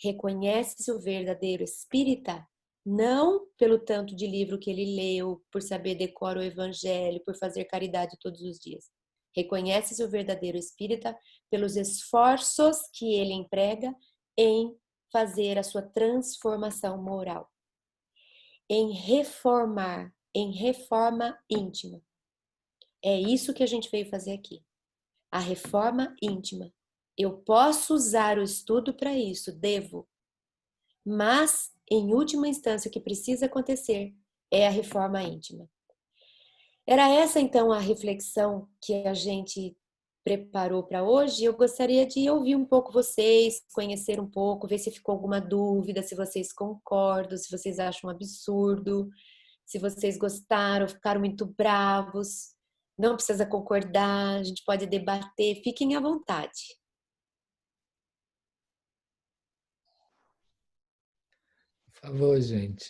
Reconhece-se o verdadeiro espírita, não pelo tanto de livro que ele leu, por saber decorar o evangelho, por fazer caridade todos os dias. Reconhece-se o verdadeiro espírita pelos esforços que ele emprega em fazer a sua transformação moral, em reformar, em reforma íntima. É isso que a gente veio fazer aqui. A reforma íntima. Eu posso usar o estudo para isso, devo. Mas, em última instância, o que precisa acontecer é a reforma íntima. Era essa, então, a reflexão que a gente preparou para hoje. Eu gostaria de ouvir um pouco vocês, conhecer um pouco, ver se ficou alguma dúvida, se vocês concordam, se vocês acham um absurdo, se vocês gostaram, ficaram muito bravos. Não precisa concordar, a gente pode debater, fiquem à vontade. Por favor, gente.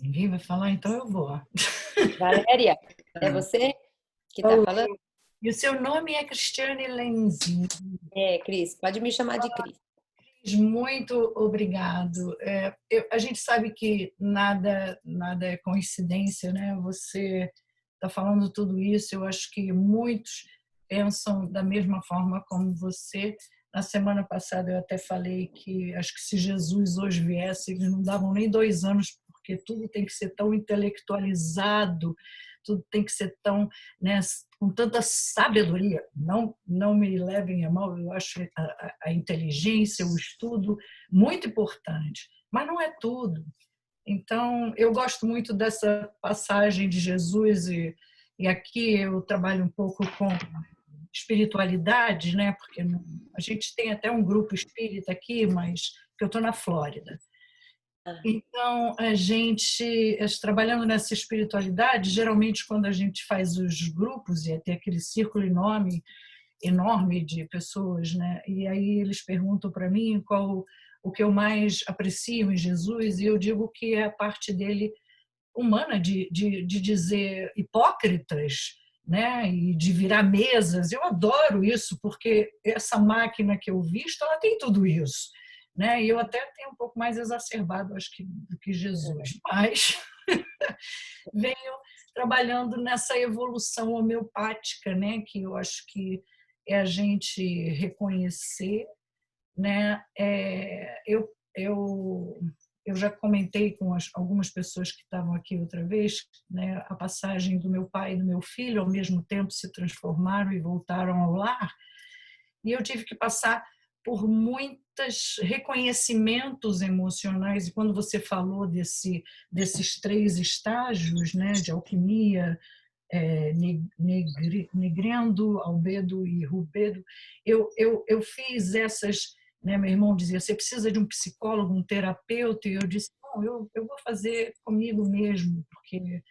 Ninguém vai falar, então eu vou. Valéria, é você que está falando? E o seu nome é Cristiane Lenzin. Cris, pode me chamar de Cris. Muito obrigado. A gente sabe que nada é coincidência, né? Você está falando tudo isso, eu acho que muitos pensam da mesma forma como você. Na semana passada eu até falei que acho que se Jesus hoje viesse, eles não davam nem 2 anos, porque tudo tem que ser tão intelectualizado, tudo tem que ser tão, né, com tanta sabedoria. Não me levem a mal, eu acho a inteligência, o estudo muito importante, mas não é tudo. Então, eu gosto muito dessa passagem de Jesus e aqui eu trabalho um pouco com espiritualidade, né? Porque a gente tem até um grupo espírita aqui, mas que eu estou na Flórida. Então, a gente, trabalhando nessa espiritualidade, geralmente quando a gente faz os grupos, e tem aquele círculo enorme de pessoas, né? E aí eles perguntam para mim qual o que eu mais aprecio em Jesus, e eu digo que é a parte dele humana de dizer hipócritas, né? E de virar mesas. Eu adoro isso, porque essa máquina que eu visto, ela tem tudo isso. Né? E eu até tenho um pouco mais exacerbado, acho que, do que Jesus, mas venho trabalhando nessa evolução homeopática, né? Que eu acho que é a gente reconhecer, né? Eu já comentei com algumas pessoas que estavam aqui outra vez, né? A passagem do meu pai e do meu filho ao mesmo tempo se transformaram e voltaram ao lar, e eu tive que passar por muitos reconhecimentos emocionais. E quando você falou desses 3 estágios, né, de alquimia, negrendo, albedo e rubedo, eu fiz essas. Né, meu irmão dizia: você precisa de um psicólogo, um terapeuta, e eu disse: não, eu vou fazer comigo mesmo, porque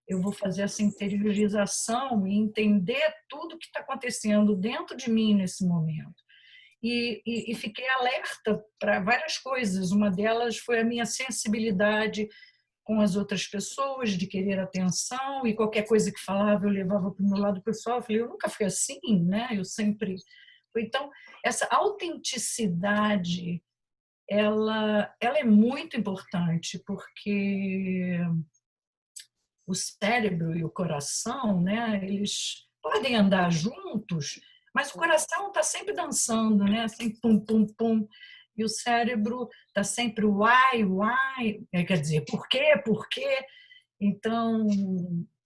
eu vou fazer essa interiorização e entender tudo que está acontecendo dentro de mim nesse momento. E fiquei alerta para várias coisas. Uma delas foi a minha sensibilidade com as outras pessoas, de querer atenção, e qualquer coisa que falava eu levava para o meu lado pessoal. Eu falei: eu nunca fui assim, né? Eu sempre fui. Então, essa autenticidade, ela é muito importante, porque o cérebro e o coração, né, eles podem andar juntos, mas o coração está sempre dançando, né, sempre pum, pum, pum, e o cérebro está sempre uai, uai, quer dizer, por quê, por quê? Então,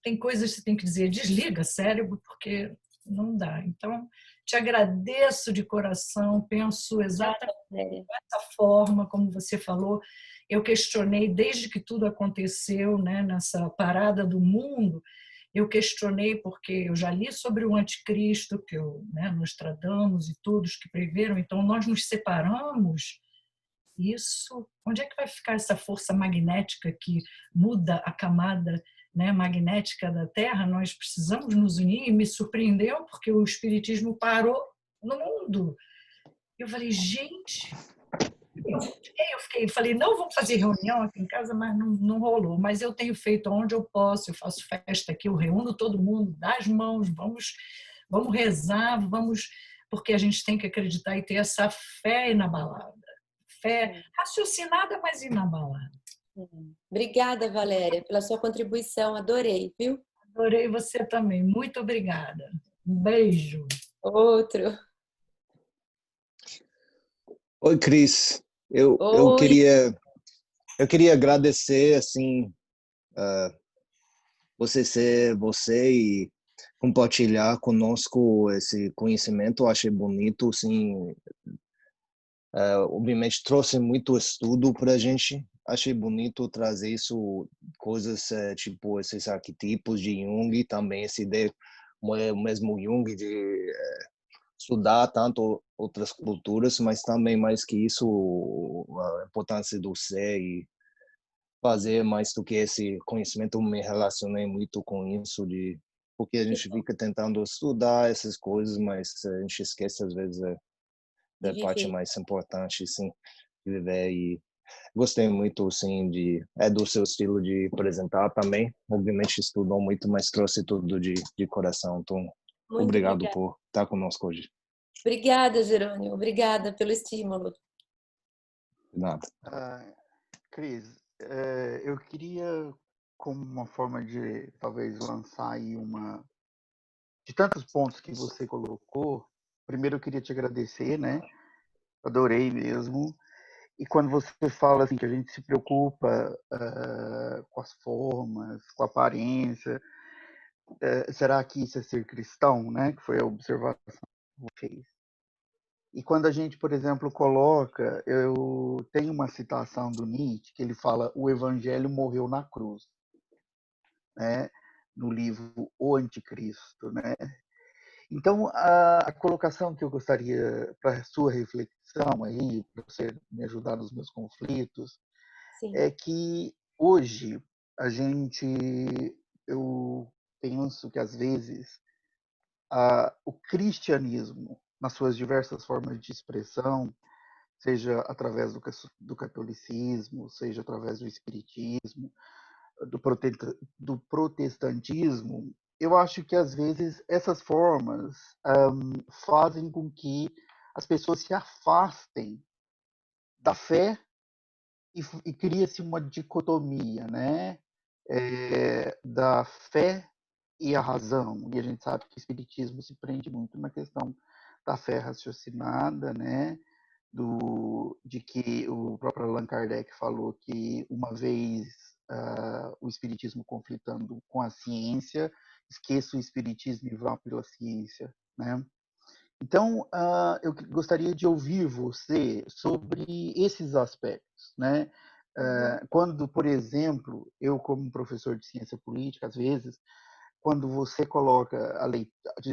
tem coisas que você tem que dizer: desliga, cérebro, porque não dá. Então, te agradeço de coração, penso exatamente dessa forma, como você falou. Eu questionei desde que tudo aconteceu, né, nessa parada do mundo. Eu questionei porque eu já li sobre o anticristo, que eu, né, Nostradamus e todos que preveram. Então, nós nos separamos. Isso, onde é que vai ficar essa força magnética que muda a camada, né, magnética da Terra? Nós precisamos nos unir, e me surpreendeu porque o espiritismo parou no mundo. Eu falei: gente, falei: não, vamos fazer reunião aqui em casa, mas não rolou. Mas eu tenho feito onde eu posso, eu faço festa aqui, eu reúno todo mundo, dá as mãos, vamos rezar, porque a gente tem que acreditar e ter essa fé inabalada. Fé raciocinada, mas inabalada. Obrigada, Valéria, pela sua contribuição. Adorei, viu? Adorei você também. Muito obrigada. Um beijo. Outro. Oi, Cris. Eu Oi. queria agradecer assim você e compartilhar conosco esse conhecimento. Eu achei bonito, assim, obviamente trouxe muito estudo para a gente. Achei bonito trazer isso, coisas tipo esses arquetipos de Jung, também essa ideia, mesmo Jung, de estudar tanto outras culturas, mas também mais que isso, a importância do ser e fazer mais do que esse conhecimento. Eu me relacionei muito com isso, porque a gente fica tentando estudar essas coisas, mas a gente esquece às vezes da parte mais importante, sim, de viver. E gostei muito, sim, do seu estilo de apresentar também. Obviamente estudou muito, mas trouxe tudo de coração. Então, Muito obrigado obrigada. por estar conosco hoje. Obrigada, Jerônimo. Obrigada pelo estímulo. De nada. Cris, eu queria, como uma forma de talvez lançar aí de tantos pontos que você colocou, primeiro eu queria te agradecer, né? Adorei mesmo. E quando você fala assim que a gente se preocupa com as formas, com a aparência, será que isso é ser cristão, né? Que foi a observação que você fez. E quando a gente, por exemplo, coloca, eu tenho uma citação do Nietzsche que ele fala: o Evangelho morreu na cruz, né? No livro O Anticristo, né? Então, a colocação que eu gostaria para a sua reflexão aí, para você me ajudar nos meus conflitos, Sim. é que hoje eu penso que às vezes o cristianismo, nas suas diversas formas de expressão, seja através do catolicismo, seja através do espiritismo, do protestantismo, eu acho que às vezes essas formas fazem com que as pessoas se afastem da fé e cria-se uma dicotomia, né? Da fé e a razão. E a gente sabe que o espiritismo se prende muito na questão da fé raciocinada, né? De que o próprio Allan Kardec falou que uma vez o espiritismo conflitando com a ciência, esqueça o espiritismo e vá pela ciência, né? Então, eu gostaria de ouvir você sobre esses aspectos, né? Quando, por exemplo, eu como professor de ciência política, às vezes, quando você coloca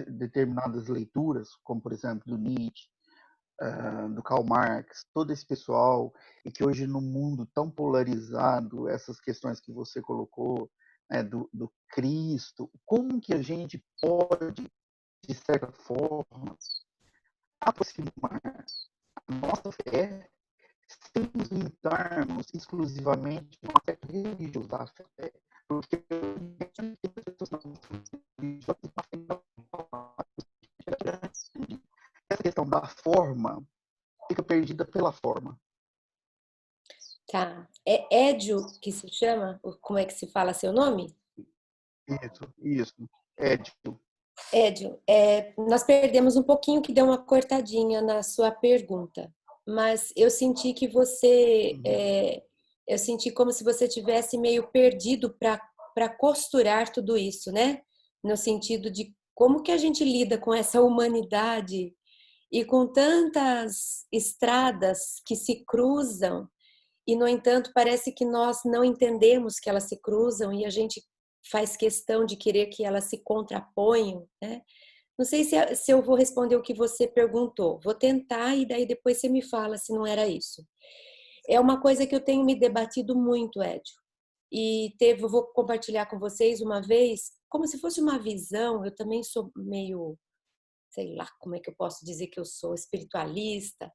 determinadas leituras, como por exemplo do Nietzsche, do Karl Marx, todo esse pessoal, e que hoje no mundo tão polarizado, essas questões que você colocou, né, do Cristo, como que a gente pode, de certa forma, aproximar a nossa fé sem nos limitarmos exclusivamente a uma certa religiosidade da fé? Porque essa questão da forma fica perdida pela forma. Tá. É Édio que se chama? Como é que se fala seu nome? Isso. Édio. Édio, nós perdemos um pouquinho, que deu uma cortadinha na sua pergunta, mas eu senti que você, eu senti como se você tivesse meio perdido para costurar tudo isso, né? No sentido de como que a gente lida com essa humanidade e com tantas estradas que se cruzam e, no entanto, parece que nós não entendemos que elas se cruzam e a gente faz questão de querer que elas se contraponham, né? Não sei se eu vou responder o que você perguntou. Vou tentar e daí depois você me fala se não era isso. É uma coisa que eu tenho me debatido muito, Édio. E eu vou compartilhar com vocês uma vez, como se fosse uma visão. Eu também sou meio, sei lá, como é que eu posso dizer que eu sou espiritualista.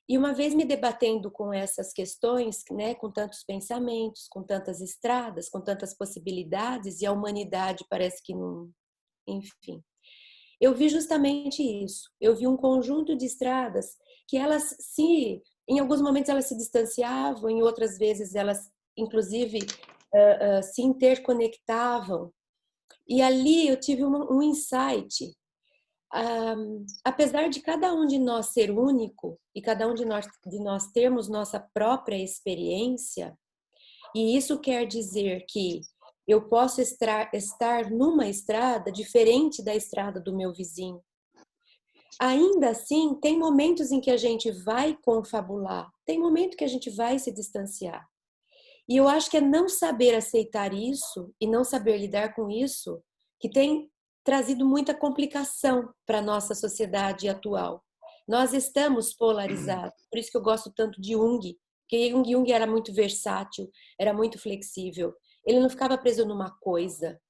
E uma vez me debatendo com essas questões, né, com tantos pensamentos, com tantas estradas, com tantas possibilidades, e a humanidade parece que não, enfim. Eu vi justamente isso. Eu vi um conjunto de estradas que elas em alguns momentos elas se distanciavam, em outras vezes elas, inclusive, se interconectavam. E ali eu tive um insight. Apesar de cada um de nós ser único e cada um de nós termos nossa própria experiência, e isso quer dizer que eu posso estar numa estrada diferente da estrada do meu vizinho. Ainda assim, tem momentos em que a gente vai confabular, tem momento que a gente vai se distanciar. E eu acho que é não saber aceitar isso e não saber lidar com isso que tem trazido muita complicação para a nossa sociedade atual. Nós estamos polarizados, por isso que eu gosto tanto de Jung, porque Jung era muito versátil, era muito flexível. Ele não ficava preso numa coisa,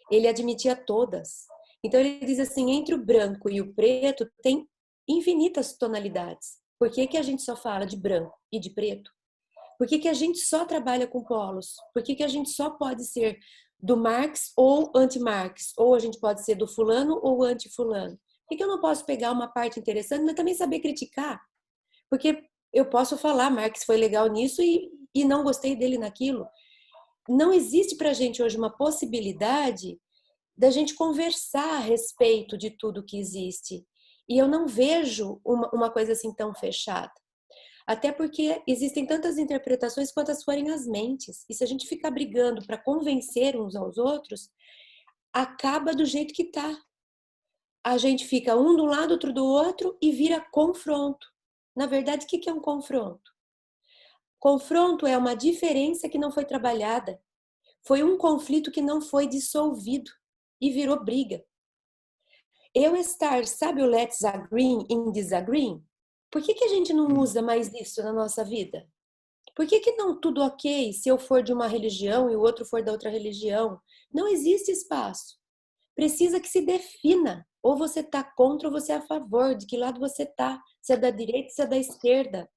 ele admitia todas. Então ele diz assim, entre o branco e o preto tem infinitas tonalidades. Por que a gente só fala de branco e de preto? Por que a gente só trabalha com polos? Por que a gente só pode ser do Marx ou anti-Marx? Ou a gente pode ser do fulano ou anti-fulano? Por que eu não posso pegar uma parte interessante, mas também saber criticar? Porque eu posso falar, Marx foi legal nisso e não gostei dele naquilo. Não existe para a gente hoje uma possibilidade da gente conversar a respeito de tudo que existe. E eu não vejo uma coisa assim tão fechada. Até porque existem tantas interpretações quantas forem as mentes. E se a gente ficar brigando para convencer uns aos outros, acaba do jeito que está. A gente fica um de um lado, outro do outro e vira confronto. Na verdade, o que é um confronto? Confronto é uma diferença que não foi trabalhada. Foi um conflito que não foi dissolvido e virou briga. Sabe o let's agree in disagreeing? Por que a gente não usa mais isso na nossa vida? Por que não tudo ok se eu for de uma religião e o outro for da outra religião? Não existe espaço. Precisa que se defina. Ou você está contra ou você é a favor. De que lado você está? Se é da direita, se é da esquerda.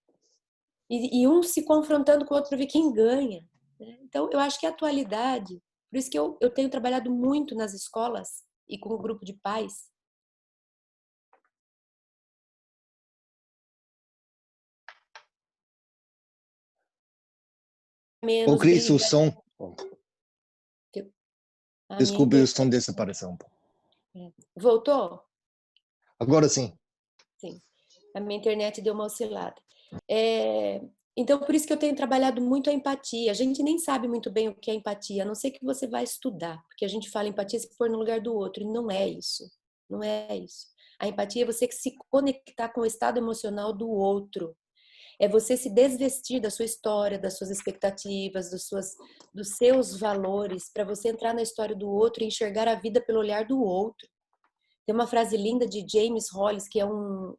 E um se confrontando com o outro para ver quem ganha. Né? Então, eu acho que a atualidade... Por isso que eu tenho trabalhado muito nas escolas e com o grupo de pais. Ô, Menos Cris, o briga. som... A minha Desculpe, o internet. som desapareceu um pouco. Voltou? Agora sim. Sim. A minha internet deu uma oscilada. Então, por isso que eu tenho trabalhado muito a empatia. A gente nem sabe muito bem o que é empatia, a não ser que você vai estudar. Porque a gente fala empatia se pôr no lugar do outro. E não é isso. Não é isso. A empatia é você se conectar com o estado emocional do outro. É você se desvestir da sua história, das suas expectativas, dos seus valores, para você entrar na história do outro e enxergar a vida pelo olhar do outro. Tem uma frase linda de James Hollis, que é um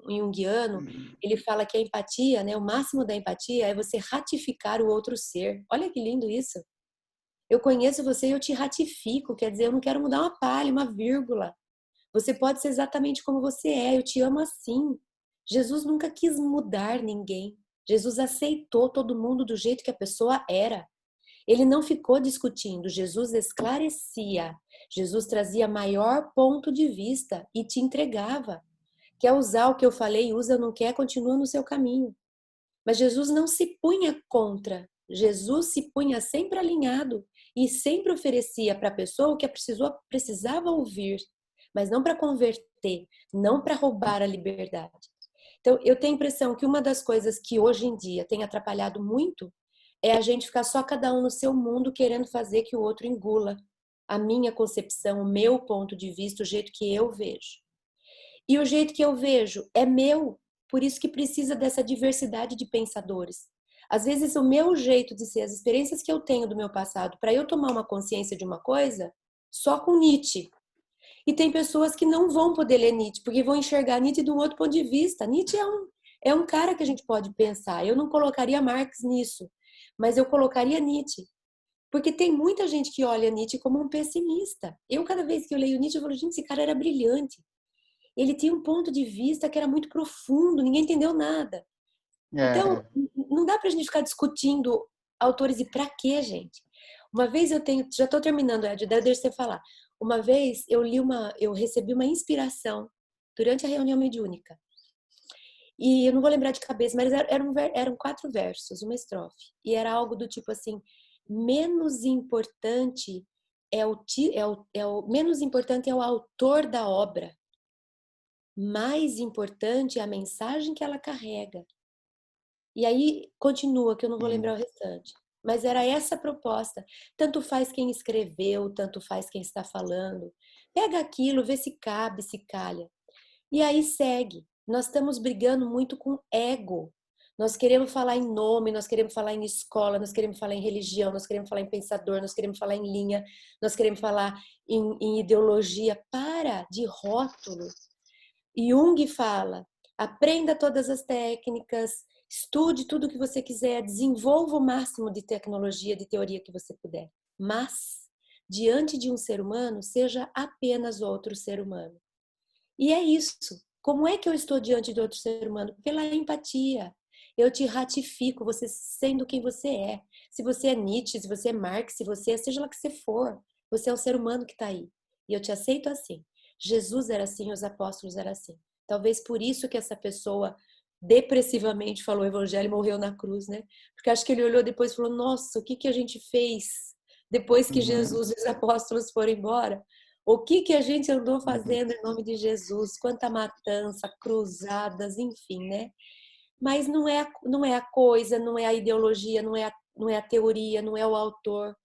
junguiano, ele fala que a empatia, né, o máximo da empatia é você ratificar o outro ser. Olha que lindo isso. Eu conheço você e eu te ratifico, quer dizer, eu não quero mudar uma palha, uma vírgula. Você pode ser exatamente como você é, eu te amo assim. Jesus nunca quis mudar ninguém. Jesus aceitou todo mundo do jeito que a pessoa era. Ele não ficou discutindo, Jesus esclarecia. Jesus trazia maior ponto de vista e te entregava. Quer usar o que eu falei, usa, não quer, continua no seu caminho. Mas Jesus não se punha contra. Jesus se punha sempre alinhado e sempre oferecia para a pessoa o que a pessoa precisava ouvir, mas não para converter, não para roubar a liberdade. Então, eu tenho a impressão que uma das coisas que hoje em dia tem atrapalhado muito é a gente ficar só cada um no seu mundo querendo fazer que o outro engula a minha concepção, o meu ponto de vista, o jeito que eu vejo. E o jeito que eu vejo é meu, por isso que precisa dessa diversidade de pensadores. Às vezes o meu jeito de ser, as experiências que eu tenho do meu passado, para eu tomar uma consciência de uma coisa, só com Nietzsche. E tem pessoas que não vão poder ler Nietzsche, porque vão enxergar Nietzsche de um outro ponto de vista. Nietzsche é um cara que a gente pode pensar. Eu não colocaria Marx nisso, mas eu colocaria Nietzsche. Porque tem muita gente que olha Nietzsche como um pessimista. Eu, cada vez que eu leio Nietzsche, eu falo, gente, esse cara era brilhante. Ele tinha um ponto de vista que era muito profundo, ninguém entendeu nada. Então, não dá pra gente ficar discutindo autores e pra quê, gente? Uma vez já estou terminando, Ed, deixa você falar. Uma vez eu recebi uma inspiração durante a reunião mediúnica. E eu não vou lembrar de cabeça, mas eram 4 versos, uma estrofe. E era algo do tipo assim: menos importante menos importante é o autor da obra. Mais importante é a mensagem que ela carrega. E aí continua, que eu não vou lembrar o restante. Mas era essa a proposta. Tanto faz quem escreveu, tanto faz quem está falando. Pega aquilo, vê se cabe, se calha. E aí segue. Nós estamos brigando muito com ego. Nós queremos falar em nome, nós queremos falar em escola, nós queremos falar em religião, nós queremos falar em pensador, nós queremos falar em linha, nós queremos falar em ideologia. Para de rótulos. Jung fala, aprenda todas as técnicas, estude tudo o que você quiser, desenvolva o máximo de tecnologia, de teoria que você puder. Mas, diante de um ser humano, seja apenas outro ser humano. E é isso. Como é que eu estou diante de outro ser humano? Pela empatia. Eu te ratifico, você sendo quem você é. Se você é Nietzsche, se você é Marx, se você é, seja lá que você for, você é um ser humano que está aí. E eu te aceito assim. Jesus era assim, os apóstolos eram assim. Talvez por isso que essa pessoa depressivamente falou o evangelho e morreu na cruz, né? Porque acho que ele olhou depois e falou, nossa, o que a gente fez depois que Jesus e os apóstolos foram embora? O que a gente andou fazendo em nome de Jesus? Quanta matança, cruzadas, enfim, né? Mas não é a coisa, não é a ideologia, não é a teoria, não é o autor.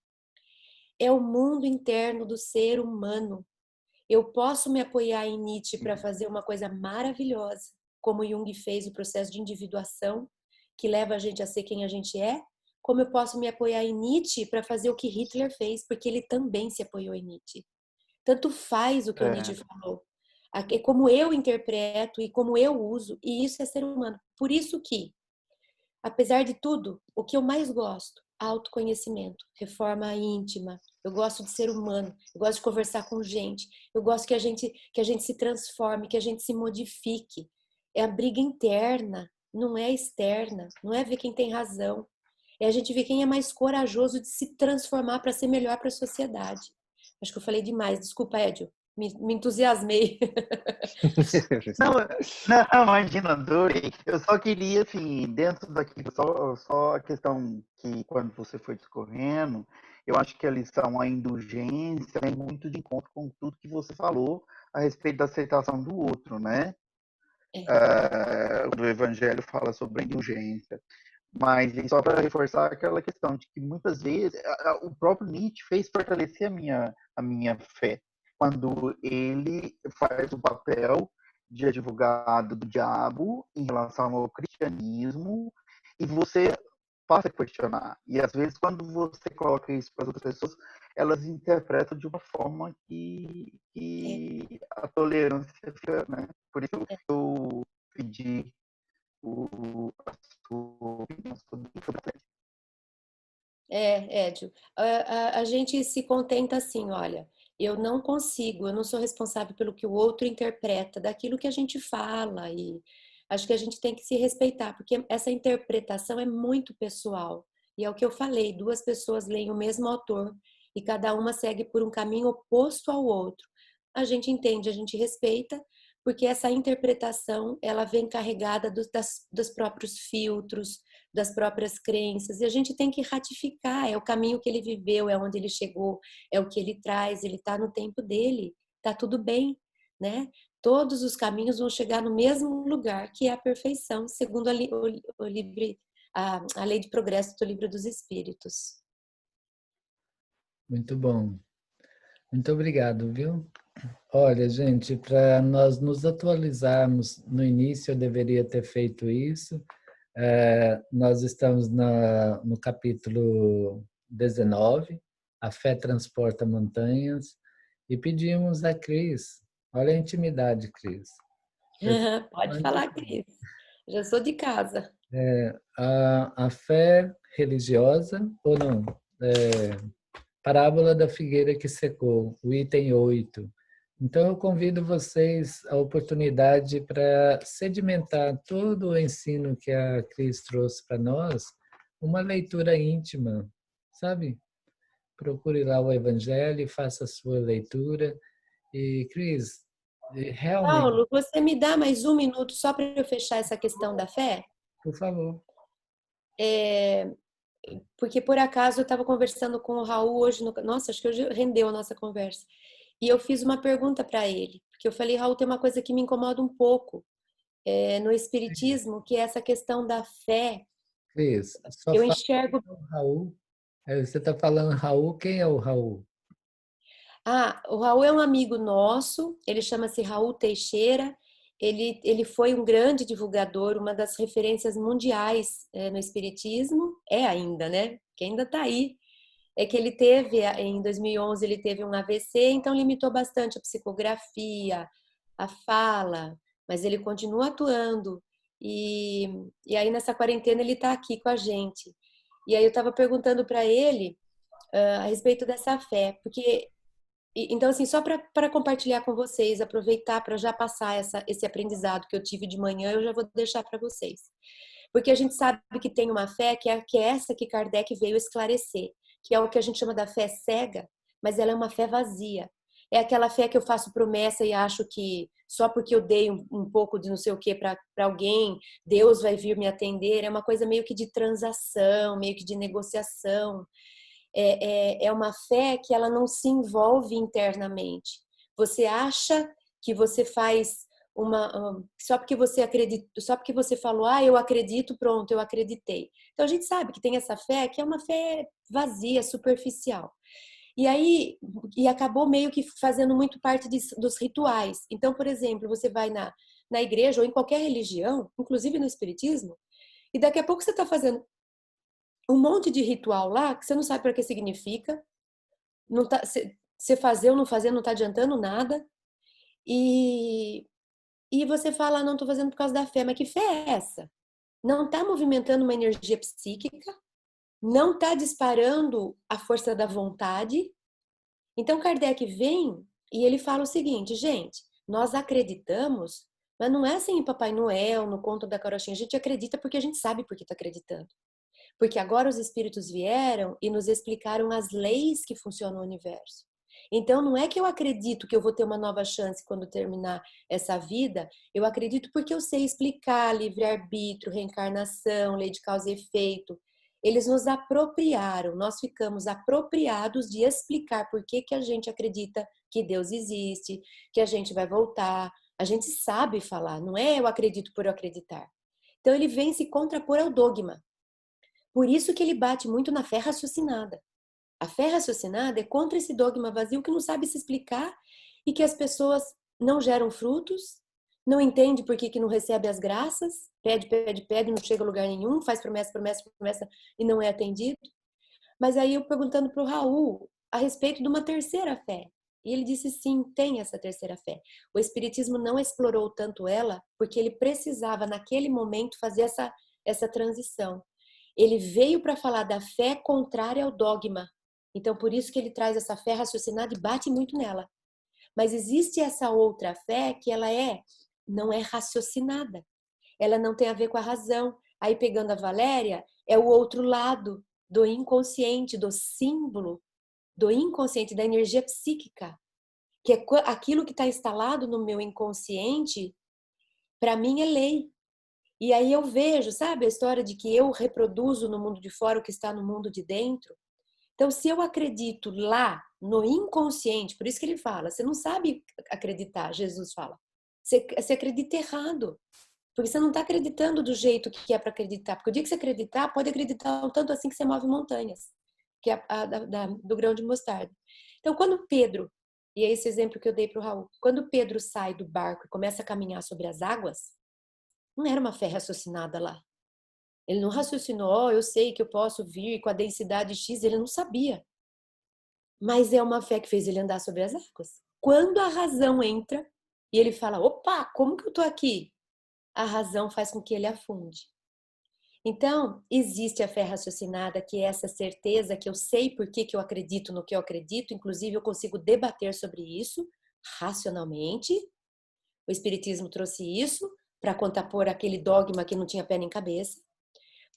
É o mundo interno do ser humano. Eu posso me apoiar em Nietzsche para fazer uma coisa maravilhosa, como Jung fez o processo de individuação, que leva a gente a ser quem a gente é, como eu posso me apoiar em Nietzsche para fazer o que Hitler fez, porque ele também se apoiou em Nietzsche. Tanto faz o que o Nietzsche falou. É como eu interpreto e como eu uso, e isso é ser humano. Por isso que apesar de tudo, o que eu mais gosto, autoconhecimento, reforma íntima. Eu gosto de ser humano, eu gosto de conversar com gente, eu gosto que a gente se transforme, que a gente se modifique. É a briga interna, não é externa, não é ver quem tem razão. É a gente ver quem é mais corajoso de se transformar para ser melhor para a sociedade. Acho que eu falei demais, desculpa, Edio, me entusiasmei. Não, não, imagina, adorei. Eu só queria, assim, dentro daquilo, só a questão que quando você foi discorrendo, eu acho que a lição, a indulgência, é muito de encontro com tudo que você falou a respeito da aceitação do outro, né? O Evangelho fala sobre a indulgência. Mas só para reforçar aquela questão de que muitas vezes o próprio Nietzsche fez fortalecer a minha fé quando ele faz o papel de advogado do diabo em relação ao cristianismo e você passa a questionar. E às vezes quando você coloca isso para as outras pessoas, elas interpretam de uma forma que a tolerância fica, né? Por isso eu pedi a sua opinião sobre isso. Edio, a gente se contenta assim, olha, eu não sou responsável pelo que o outro interpreta, daquilo que a gente fala, e acho que a gente tem que se respeitar, porque essa interpretação é muito pessoal, e é o que eu falei, duas pessoas leem o mesmo autor, e cada uma segue por um caminho oposto ao outro. A gente entende, a gente respeita, porque essa interpretação, ela vem carregada dos próprios filtros, das próprias crenças, e a gente tem que ratificar, é o caminho que ele viveu, é onde ele chegou, é o que ele traz, ele está no tempo dele, está tudo bem, né? Todos os caminhos vão chegar no mesmo lugar, que é a perfeição, segundo a lei de progresso do Livro dos Espíritos. Muito bom. Muito obrigado, viu? Olha, gente, para nós nos atualizarmos, no início eu deveria ter feito isso. Nós estamos no capítulo 19, A Fé Transporta Montanhas, e pedimos a Cris, olha a intimidade, Cris. Pode falar, Cris. Já sou de casa. A fé religiosa, ou não? Parábola da figueira que secou, o item 8. Então, eu convido vocês a oportunidade para sedimentar todo o ensino que a Cris trouxe para nós, uma leitura íntima, sabe? Procure lá o Evangelho, faça a sua leitura. E, Cris, realmente, Paulo, você me dá mais um minuto só para eu fechar essa questão da fé? por favor. Porque por acaso eu estava conversando com o Raul hoje, nossa, acho que hoje rendeu a nossa conversa. E eu fiz uma pergunta para ele, porque eu falei, Raul, tem uma coisa que me incomoda um pouco no Espiritismo, que é essa questão da fé. Cris, só Eu fala enxergo. o Raul. Você está falando Raul, quem é o Raul? O Raul é um amigo nosso, ele chama-se Raul Teixeira, ele foi um grande divulgador, uma das referências mundiais no Espiritismo, é ainda, né? Que ainda está aí. É que ele teve, em 2011, ele teve um AVC, então limitou bastante a psicografia, a fala, mas ele continua atuando. E aí, nessa quarentena, ele está aqui com a gente. E aí, eu estava perguntando para ele a respeito dessa fé, porque então, assim, só para compartilhar com vocês, aproveitar para já passar esse aprendizado que eu tive de manhã, eu já vou deixar para vocês. Porque a gente sabe que tem uma fé que é essa que Kardec veio esclarecer, que é o que a gente chama da fé cega, mas ela é uma fé vazia. É aquela fé que eu faço promessa e acho que só porque eu dei um pouco de não sei o que para alguém, Deus vai vir me atender. É uma coisa meio que de transação, meio que de negociação. É uma fé que ela não se envolve internamente. Você acha que você faz só porque você acredita, só porque você falou, eu acredito, pronto, eu acreditei. Então a gente sabe que tem essa fé que é uma fé vazia, superficial. E aí, acabou meio que fazendo muito parte dos rituais. Então, por exemplo, você vai na igreja ou em qualquer religião, inclusive no espiritismo, e daqui a pouco você está fazendo um monte de ritual lá que você não sabe para que significa, não tá, você fazer ou não fazer não está adiantando nada, e você fala, não estou fazendo por causa da fé, mas que fé é essa? não está movimentando uma energia psíquica, não está disparando a força da vontade. Então Kardec vem e ele fala o seguinte, gente, nós acreditamos, mas não é assim em Papai Noel, no conto da carochinha, a gente acredita porque a gente sabe por que está acreditando. Porque agora os espíritos vieram e nos explicaram as leis que funcionam no universo. Então, não é que eu acredito que eu vou ter uma nova chance quando terminar essa vida, eu acredito porque eu sei explicar livre-arbítrio, reencarnação, lei de causa e efeito. Eles nos apropriaram, nós ficamos apropriados de explicar por que a gente acredita que Deus existe, que a gente vai voltar. A gente sabe falar, não é eu acredito por eu acreditar. Então, ele vem se contrapor ao dogma. Por isso que ele bate muito na fé raciocinada. A fé raciocinada é contra esse dogma vazio que não sabe se explicar e que as pessoas não geram frutos, não entende por que não recebe as graças, pede, pede, pede, não chega a lugar nenhum, faz promessa, promessa, promessa e não é atendido. Mas aí eu perguntando para o Raul a respeito de uma terceira fé. E ele disse sim, tem essa terceira fé. O Espiritismo não explorou tanto ela porque ele precisava naquele momento fazer essa transição. Ele veio para falar da fé contrária ao dogma. Então, por isso que ele traz essa fé raciocinada e bate muito nela. Mas existe essa outra fé que ela não é raciocinada. Ela não tem a ver com a razão. Aí, pegando a Valéria, é o outro lado do inconsciente, do símbolo, do inconsciente, da energia psíquica. Que é aquilo que está instalado no meu inconsciente, para mim é lei. E aí eu vejo, sabe, a história de que eu reproduzo no mundo de fora o que está no mundo de dentro. Então, se eu acredito lá no inconsciente, por isso que ele fala, você não sabe acreditar, Jesus fala. Você acredita errado. Porque você não está acreditando do jeito que é para acreditar. Porque o dia que você acreditar, pode acreditar um tanto assim que você move montanhas, que é do grão de mostarda. Então, quando Pedro, e é esse exemplo que eu dei para o Raul, quando Pedro sai do barco e começa a caminhar sobre as águas, não era uma fé raciocinada lá. Ele não raciocinou, eu sei que eu posso vir com a densidade X, ele não sabia. Mas é uma fé que fez ele andar sobre as águas. Quando a razão entra e ele fala, opa, como que eu tô aqui? A razão faz com que ele afunde. Então, existe a fé raciocinada, que é essa certeza que eu sei por que eu acredito no que eu acredito, inclusive eu consigo debater sobre isso racionalmente. O Espiritismo trouxe isso para contrapor aquele dogma que não tinha pé nem cabeça.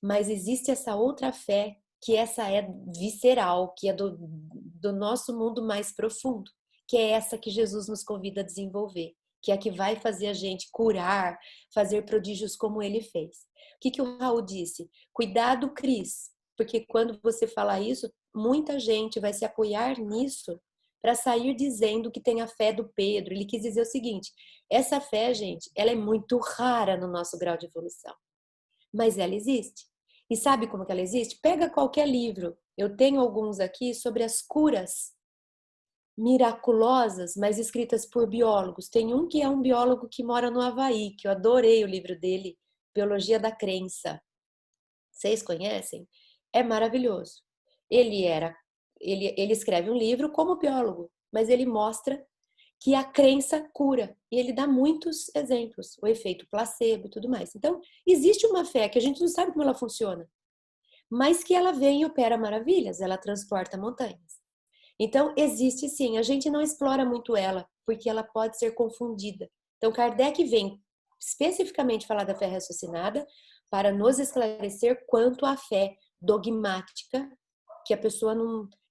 Mas existe essa outra fé, que essa é visceral, que é do nosso mundo mais profundo, que é essa que Jesus nos convida a desenvolver, que é a que vai fazer a gente curar, fazer prodígios como ele fez. O que o Raul disse? Cuidado, Cris, porque quando você falar isso, muita gente vai se apoiar nisso para sair dizendo que tem a fé do Pedro. Ele quis dizer o seguinte, essa fé, gente, ela é muito rara no nosso grau de evolução. Mas ela existe. E sabe como que ela existe? Pega qualquer livro. Eu tenho alguns aqui sobre as curas miraculosas, mas escritas por biólogos. Tem um que é um biólogo que mora no Havaí, que eu adorei o livro dele, Biologia da Crença. Vocês conhecem? É maravilhoso. Ele escreve um livro como biólogo, mas ele mostra que a crença cura. E ele dá muitos exemplos, o efeito placebo e tudo mais. Então, existe uma fé que a gente não sabe como ela funciona, mas que ela vem e opera maravilhas, ela transporta montanhas. Então, existe sim, a gente não explora muito ela, porque ela pode ser confundida. Então, Kardec vem especificamente falar da fé raciocinada para nos esclarecer quanto à fé dogmática, que a pessoa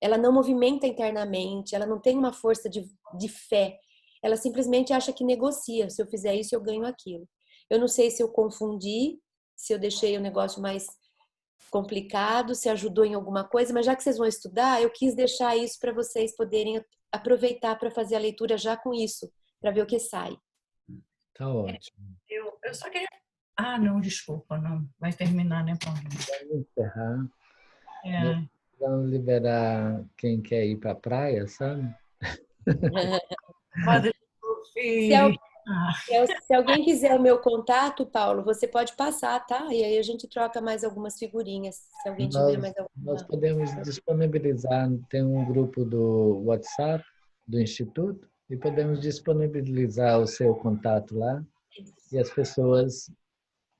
ela não movimenta internamente, ela não tem uma força de fé, ela simplesmente acha que negocia, se eu fizer isso eu ganho aquilo. Eu não sei se eu confundi, se eu deixei o negócio mais complicado, se ajudou em alguma coisa, mas já que vocês vão estudar, eu quis deixar isso para vocês poderem aproveitar para fazer a leitura já com isso, para ver o que sai. Tá ótimo. Eu só queria... Ah, não, desculpa, não. Vai terminar, né, Paulo? Vamos encerrar. É. Vamos liberar quem quer ir para a praia, sabe? Se alguém quiser o meu contato, Paulo, você pode passar, tá? E aí a gente troca mais algumas figurinhas, se alguém tiver mais alguma. Nós podemos disponibilizar, tem um grupo do WhatsApp do Instituto e podemos disponibilizar o seu contato lá e as pessoas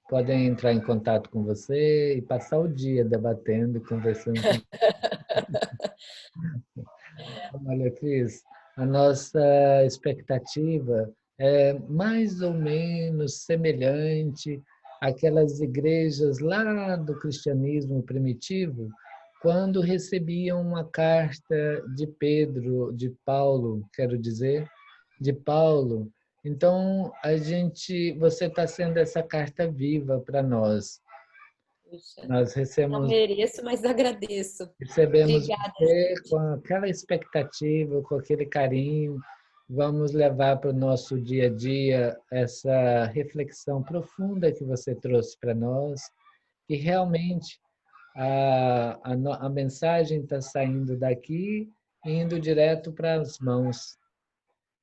podem entrar em contato com você e passar o dia debatendo e conversando. Olha, Cris, a nossa expectativa é mais ou menos semelhante àquelas igrejas lá do cristianismo primitivo, quando recebiam uma carta de Pedro, de Paulo, quero dizer, de Paulo. Então, você está sendo essa carta viva para nós. Puxa, Nós não mereço, mas agradeço. recebemos Obrigada, você gente. com aquela expectativa, com aquele carinho. Vamos levar para o nosso dia a dia essa reflexão profunda que você trouxe para nós, que realmente a mensagem está saindo daqui e indo direto para as mãos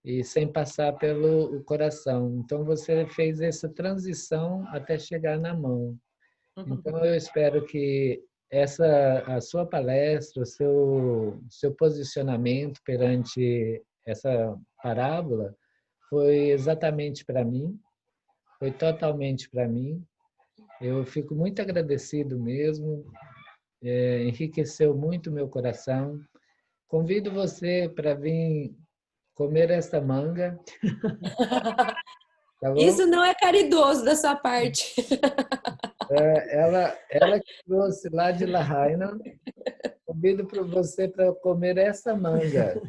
e sem passar pelo coração. Então você fez essa transição até chegar na mão. Então eu espero que a sua palestra, o seu posicionamento perante essa parábola foi exatamente para mim, foi totalmente para mim. Eu fico muito agradecido mesmo, enriqueceu muito o meu coração. Convido você para vir comer esta manga, tá bom? Isso não é caridoso da sua parte. Ela que trouxe lá de Lahaina. Convido para você para comer essa manga.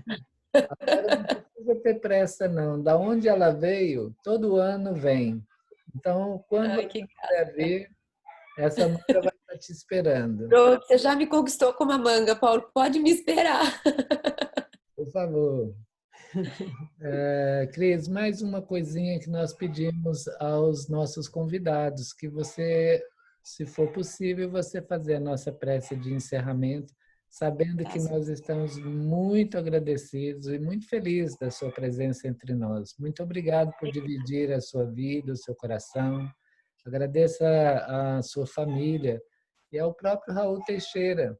Agora não precisa ter pressa, não. Da onde ela veio, todo ano vem. Então, quando Ai, você que quiser vir, essa manga vai estar te esperando. pronto, você já me conquistou com uma manga, Paulo. Pode me esperar. Por favor. Cris, mais uma coisinha que nós pedimos aos nossos convidados, que você, se for possível, você fazer a nossa prece de encerramento, sabendo que nós estamos muito agradecidos e muito felizes da sua presença entre nós. Muito obrigado por dividir a sua vida, o seu coração. Agradeço a sua família e ao próprio Raul Teixeira,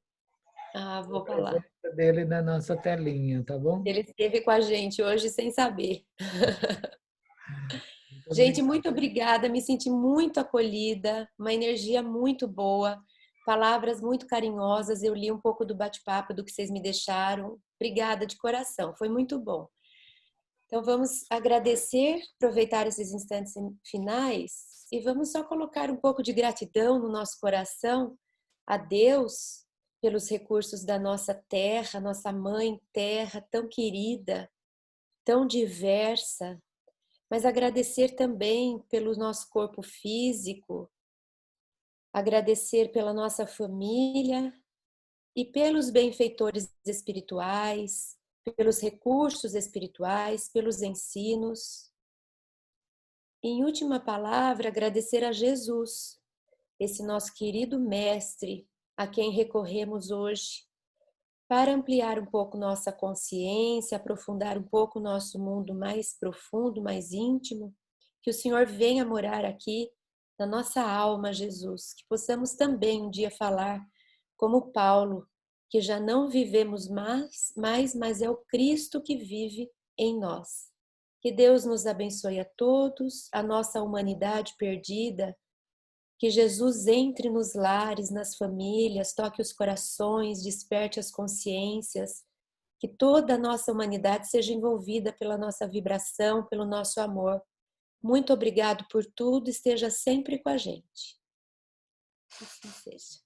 Ah, a vou falar. presença dele na nossa telinha, tá bom? Ele esteve com a gente hoje sem saber. Muito Gente, obrigado. muito obrigada. Me senti muito acolhida, uma energia muito boa, palavras muito carinhosas. Eu li um pouco do bate-papo, do que vocês me deixaram. Obrigada de coração, foi muito bom. Então vamos agradecer, aproveitar esses instantes finais e vamos só colocar um pouco de gratidão no nosso coração a Deus pelos recursos da nossa terra, nossa mãe terra tão querida, tão diversa, mas agradecer também pelo nosso corpo físico, agradecer pela nossa família e pelos benfeitores espirituais, pelos recursos espirituais, pelos ensinos. Em última palavra, agradecer a Jesus, esse nosso querido mestre, a quem recorremos hoje, para ampliar um pouco nossa consciência, aprofundar um pouco o nosso mundo mais profundo, mais íntimo, que o Senhor venha morar aqui na nossa alma, Jesus, que possamos também um dia falar como Paulo, que já não vivemos mais, mas é o Cristo que vive em nós. Que Deus nos abençoe a todos, a nossa humanidade perdida, que Jesus entre nos lares, nas famílias, toque os corações, desperte as consciências, que toda a nossa humanidade seja envolvida pela nossa vibração, pelo nosso amor. Muito obrigado por tudo, esteja sempre com a gente. Assim seja.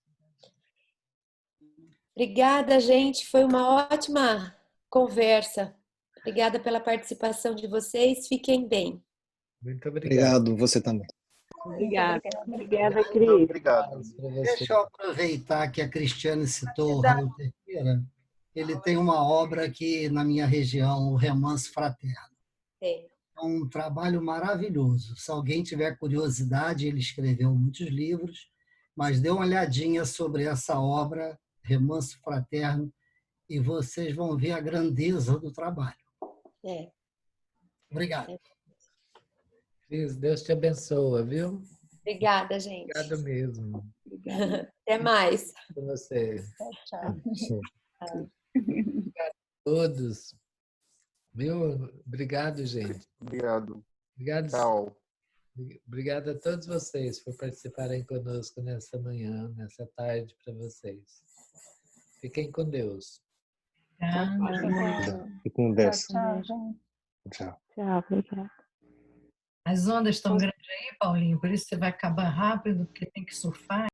Obrigada, gente, foi uma ótima conversa. Obrigada pela participação de vocês, fiquem bem. Muito obrigado. Obrigado, você também. Obrigada. Obrigada, Muito Cris. obrigado. Para você. Deixa eu aproveitar que a Cristiane citou o Raul Teixeira. Ele tem uma obra aqui na minha região, o Remanso Fraterno. É. É um trabalho maravilhoso. Se alguém tiver curiosidade, ele escreveu muitos livros, mas dê uma olhadinha sobre essa obra, Remanso Fraterno, e vocês vão ver a grandeza do trabalho. É. Obrigado. Cris, Deus te abençoa, viu? Obrigada, gente. Obrigado mesmo. Até mais. Por você. Tchau. Obrigado a todos. Viu? Obrigado, gente. Obrigado. Obrigado. Tchau. Obrigado a todos vocês por participarem conosco nessa manhã, nessa tarde para vocês. Fiquem com Deus. Fique com Deus. Tchau, gente. Tchau. Tchau, obrigada. As ondas estão grandes aí, Paulinho, por isso você vai acabar rápido, porque tem que surfar.